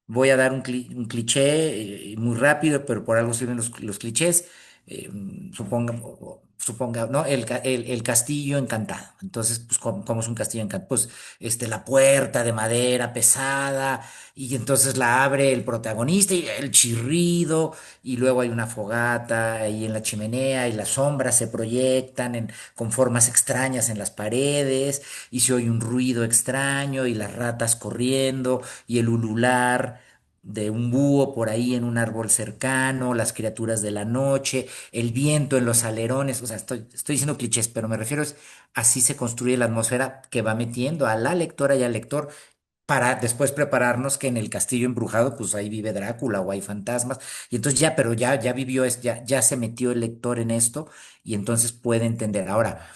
Voy a dar un cliché muy rápido, pero por algo sirven los clichés. Suponga, ¿no? El castillo encantado. Entonces, pues, ¿cómo es un castillo encantado? Pues, la puerta de madera pesada, y entonces la abre el protagonista y el chirrido, y luego hay una fogata ahí en la chimenea, y las sombras se proyectan con formas extrañas en las paredes, y se oye un ruido extraño, y las ratas corriendo y el ulular de un búho por ahí en un árbol cercano, las criaturas de la noche, el viento en los alerones, o sea, estoy diciendo clichés, pero me refiero es así se construye la atmósfera que va metiendo a la lectora y al lector para después prepararnos que en el castillo embrujado, pues ahí vive Drácula o hay fantasmas, y entonces ya, pero ya vivió, ya se metió el lector en esto y entonces puede entender. Ahora,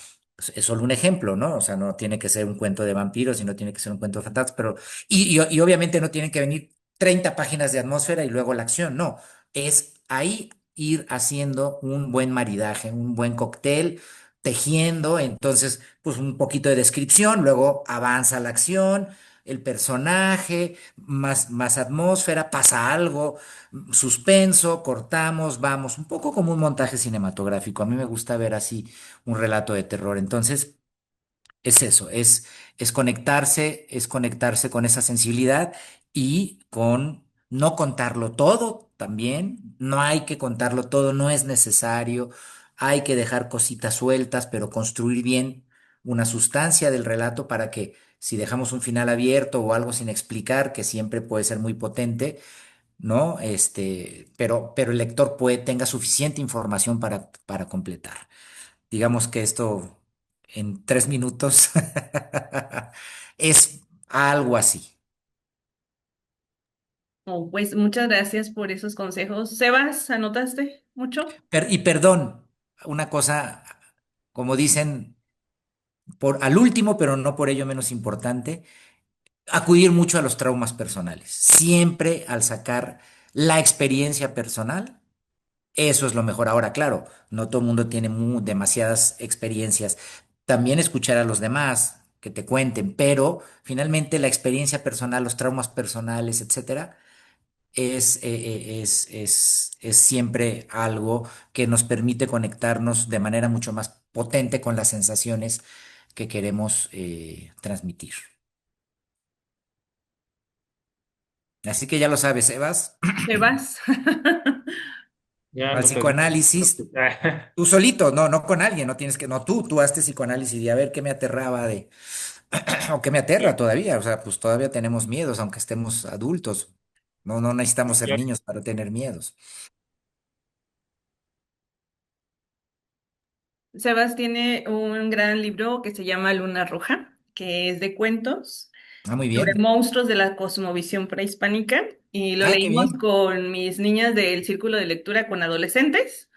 es solo un ejemplo, ¿no? O sea, no tiene que ser un cuento de vampiros y no tiene que ser un cuento de fantasmas, pero, y obviamente no tienen que venir 30 páginas de atmósfera y luego la acción, no, es ahí ir haciendo un buen maridaje, un buen cóctel, tejiendo, entonces, pues un poquito de descripción, luego avanza la acción, el personaje, más atmósfera, pasa algo, suspenso, cortamos, vamos, un poco como un montaje cinematográfico. A mí me gusta ver así un relato de terror. Entonces, es eso, es conectarse con esa sensibilidad y con no contarlo todo también. No hay que contarlo todo, no es necesario. Hay que dejar cositas sueltas, pero construir bien una sustancia del relato para que si dejamos un final abierto o algo sin explicar, que siempre puede ser muy potente, ¿no? Pero el lector tenga suficiente información para completar. Digamos que esto en 3 minutos es algo así. Oh, pues muchas gracias por esos consejos. Sebas, ¿anotaste mucho? Y perdón, una cosa, como dicen, al último, pero no por ello menos importante, acudir mucho a los traumas personales. Siempre al sacar la experiencia personal. Eso es lo mejor. Ahora, claro, no todo el mundo tiene demasiadas experiencias. También escuchar a los demás que te cuenten, pero finalmente la experiencia personal, los traumas personales, etcétera, es siempre algo que nos permite conectarnos de manera mucho más potente con las sensaciones que queremos transmitir. Así que ya lo sabes, Sebas, Te vas. Ya al no tendré. psicoanálisis, tú solito, no con alguien, no tienes que, no tú hazte psicoanálisis y a ver qué me aterraba de, o qué me aterra todavía, o sea, pues todavía tenemos miedos, aunque estemos adultos. No necesitamos ser Ya, niños para tener miedos. Sebas tiene un gran libro que se llama Luna Roja, que es de cuentos Ah, muy sobre bien. monstruos de la cosmovisión prehispánica y lo Ah, qué leímos bien. con mis niñas del círculo de lectura con adolescentes.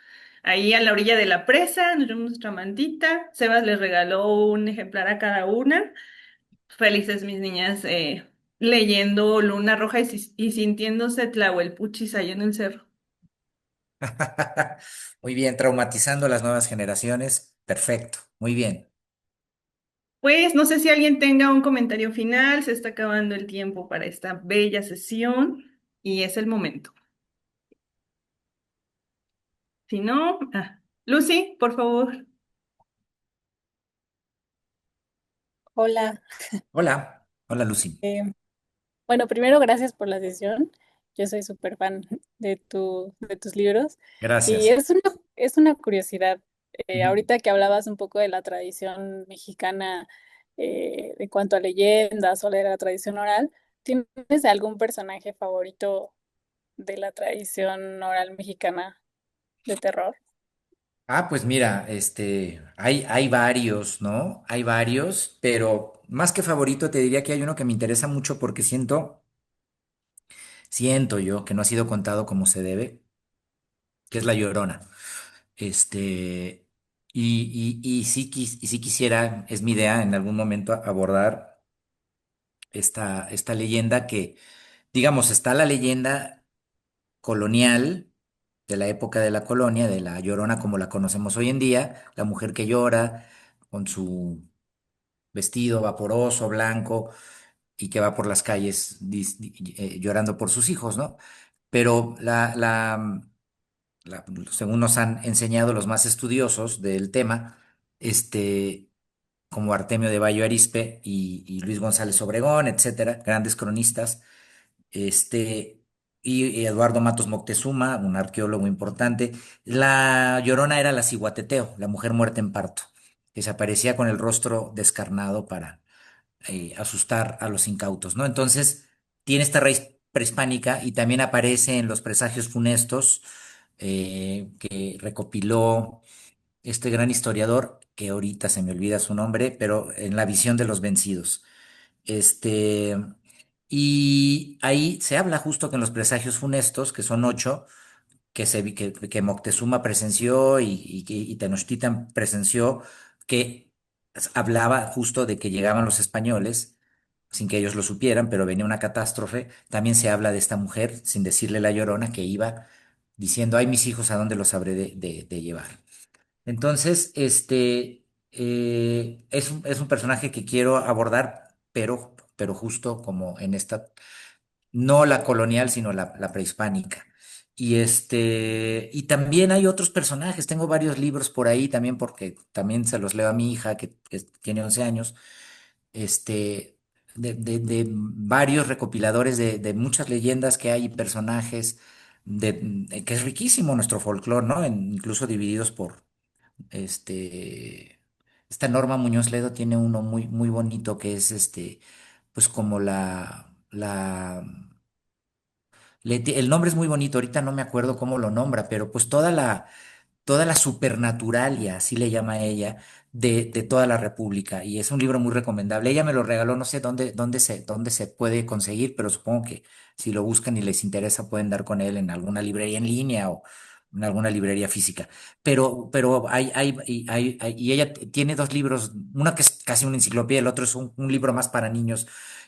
Ahí a la orilla de la presa, nos llevamos nuestra mantita. Sebas les regaló un ejemplar a cada una. Felices mis niñas leyendo Luna Roja y sintiéndose Tlahuelpuchis ahí en el cerro. Muy bien, traumatizando a las nuevas generaciones. Perfecto, muy bien. Pues no sé si alguien tenga un comentario final, se está acabando el tiempo para esta bella sesión y es el momento. Si no, Lucy, por favor. Hola. Hola, hola Lucy. eh, bueno, primero gracias por la sesión. Yo soy súper fan de tus libros y Gracias. es una curiosidad. Ujú. Ahorita que hablabas un poco de la tradición mexicana en cuanto a leyendas o de la tradición oral, ¿tienes algún personaje favorito de la tradición oral mexicana de terror? Ah, pues mira, hay varios, ¿no? Hay varios, pero más que favorito te diría que hay uno que me interesa mucho porque siento yo que no ha sido contado como se debe, que es La Llorona. Este, y sí quisiera, es mi idea en algún momento abordar esta leyenda que, digamos, está la leyenda colonial de la época de la colonia, de la Llorona como la conocemos hoy en día, la mujer que llora con su vestido vaporoso, blanco, y que va por las calles llorando por sus hijos, ¿no? Pero según nos han enseñado los más estudiosos del tema, este, como Artemio de Bayo Arispe y Luis González Obregón, etcétera, grandes cronistas, este, y Eduardo Matos Moctezuma, un arqueólogo importante. La Llorona era la ciguateteo, la mujer muerta en parto, que se aparecía con el rostro descarnado para asustar a los incautos, ¿no? Entonces, tiene esta raíz prehispánica y también aparece en los presagios funestos que recopiló este gran historiador, que ahorita se me olvida su nombre, pero en la visión de los vencidos. Este, y ahí se habla justo que en los presagios funestos, que son 8, que Moctezuma presenció y Tenochtitlan presenció, que hablaba justo de que llegaban los españoles, sin que ellos lo supieran, pero venía una catástrofe. También se habla de esta mujer, sin decirle la Llorona, que iba diciendo, ay, mis hijos, ¿a dónde los habré de llevar? Entonces, es un personaje que quiero abordar, pero justo como en esta, no la colonial, sino la prehispánica. Y también hay otros personajes, tengo varios libros por ahí también, porque también se los leo a mi hija, que tiene 11 años, este, de varios recopiladores de muchas leyendas que hay, y personajes, que es riquísimo nuestro folclore, ¿no? Incluso divididos por este, esta Norma Muñoz Ledo tiene uno muy bonito que es pues como el nombre es muy bonito, ahorita no me acuerdo cómo lo nombra, pero pues toda la supernaturalia, así le llama ella, de toda la República. Y es un libro muy recomendable. Ella me lo regaló, no sé dónde se puede conseguir, pero supongo que si lo buscan y les interesa, pueden dar con él en alguna librería en línea o en alguna librería física. Pero y ella tiene dos libros, uno que es casi una enciclopedia, el otro es un libro más para niños.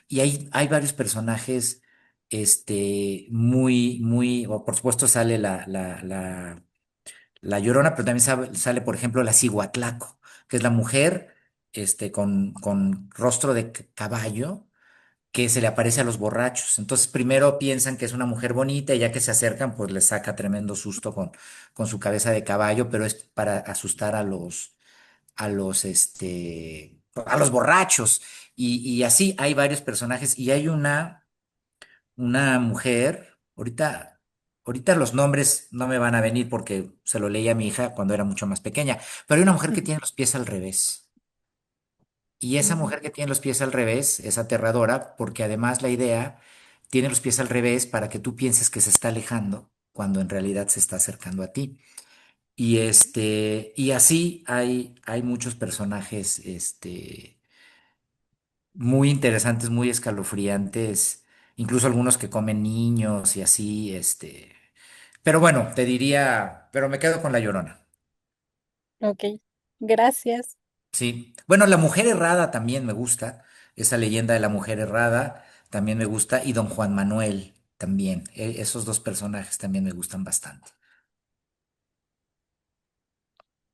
Y hay varios personajes, o por supuesto sale la Llorona, pero también sale, por ejemplo, la Ciguatlaco, que es la mujer, con rostro de caballo, que se le aparece a los borrachos. Entonces, primero piensan que es una mujer bonita y ya que se acercan, pues les saca tremendo susto con su cabeza de caballo, pero es para asustar a los borrachos. Y así hay varios personajes y hay una mujer, ahorita los nombres no me van a venir porque se lo leí a mi hija cuando era mucho más pequeña, pero hay una mujer que tiene los pies al revés. Y esa Ujú. mujer que tiene los pies al revés es aterradora porque además la idea tiene los pies al revés para que tú pienses que se está alejando cuando en realidad se está acercando a ti. Y así hay muchos personajes, muy interesantes, muy escalofriantes, incluso algunos que comen niños y así, pero bueno, te diría, pero me quedo con La Llorona. Ok, gracias. Sí. Bueno, La Mujer Errada también me gusta, esa leyenda de la mujer errada también me gusta, y Don Juan Manuel también. Esos dos personajes también me gustan bastante.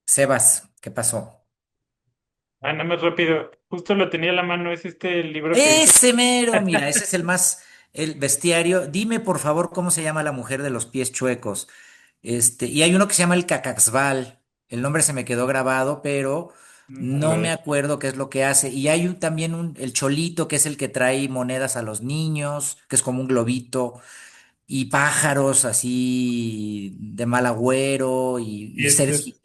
Sebas, ¿qué pasó? Ah, nada más rápido. Justo lo tenía a la mano. Es este libro que dice. Ese mero, mira, ese es el bestiario. Dime por favor cómo se llama la mujer de los pies chuecos. Y hay uno que se llama el Cacaxbal. El nombre se me quedó grabado, pero A no me ver. acuerdo qué es lo que hace. Y hay también el Cholito, que es el que trae monedas a los niños, que es como un globito, y pájaros así de mal agüero Y y este seres. es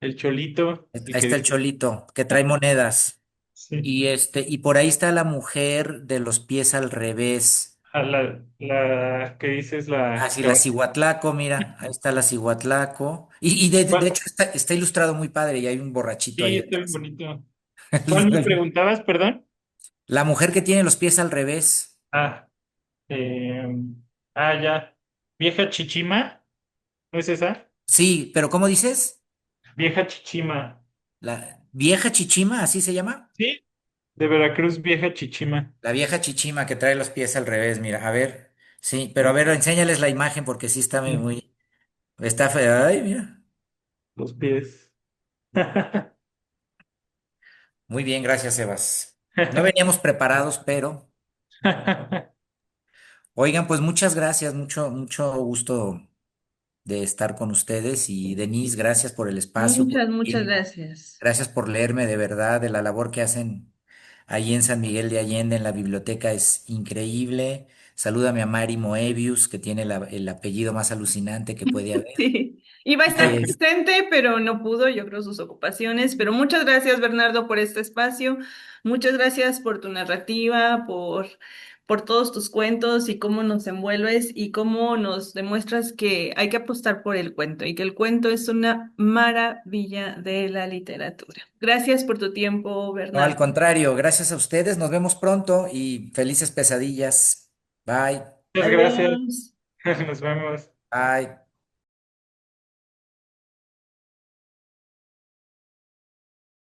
el Cholito, Ahí el que está el dice. Cholito, que trae monedas. Sí. Y por ahí está la mujer de los pies al revés. Ah, la que dice es Ah, la sí, la caballo. Cihuatlaco, mira, ahí está la Cihuatlaco. Y de hecho está ilustrado muy padre y hay un borrachito ahí Sí, está bien atrás. bonito. ¿Cuál me preguntabas, perdón? La mujer que tiene los pies al revés. Ah, eh, ya. Vieja Chichima, ¿no es esa? Sí, pero ¿cómo dices? Vieja Chichima. La vieja chichima, ¿así se llama? Sí, de Veracruz, Vieja Chichima. La vieja chichima que trae los pies al revés, mira, a ver. Sí, pero a ver, Ok, enséñales la imagen porque sí está muy, sí, está fea. Ay, mira. los pies. Muy bien, gracias, Sebas. No veníamos preparados, pero oigan, pues muchas gracias, mucho, mucho gusto de estar con ustedes y Denise, gracias por el espacio, por Muchas, muchas venir. gracias. Gracias por leerme de verdad, de la labor que hacen ahí en San Miguel de Allende, en la biblioteca, es increíble. Salúdame a Mari Moebius, que tiene el apellido más alucinante que puede haber. Sí, iba a estar Es- presente, pero no pudo, yo creo, sus ocupaciones. Pero muchas gracias, Bernardo, por este espacio. Muchas gracias por tu narrativa, por todos tus cuentos y cómo nos envuelves y cómo nos demuestras que hay que apostar por el cuento y que el cuento es una maravilla de la literatura. Gracias por tu tiempo, no, al Bernardo. contrario, gracias a ustedes, nos vemos pronto y felices pesadillas. Bye, Muchas gracias. Adiós. Nos vemos. bye.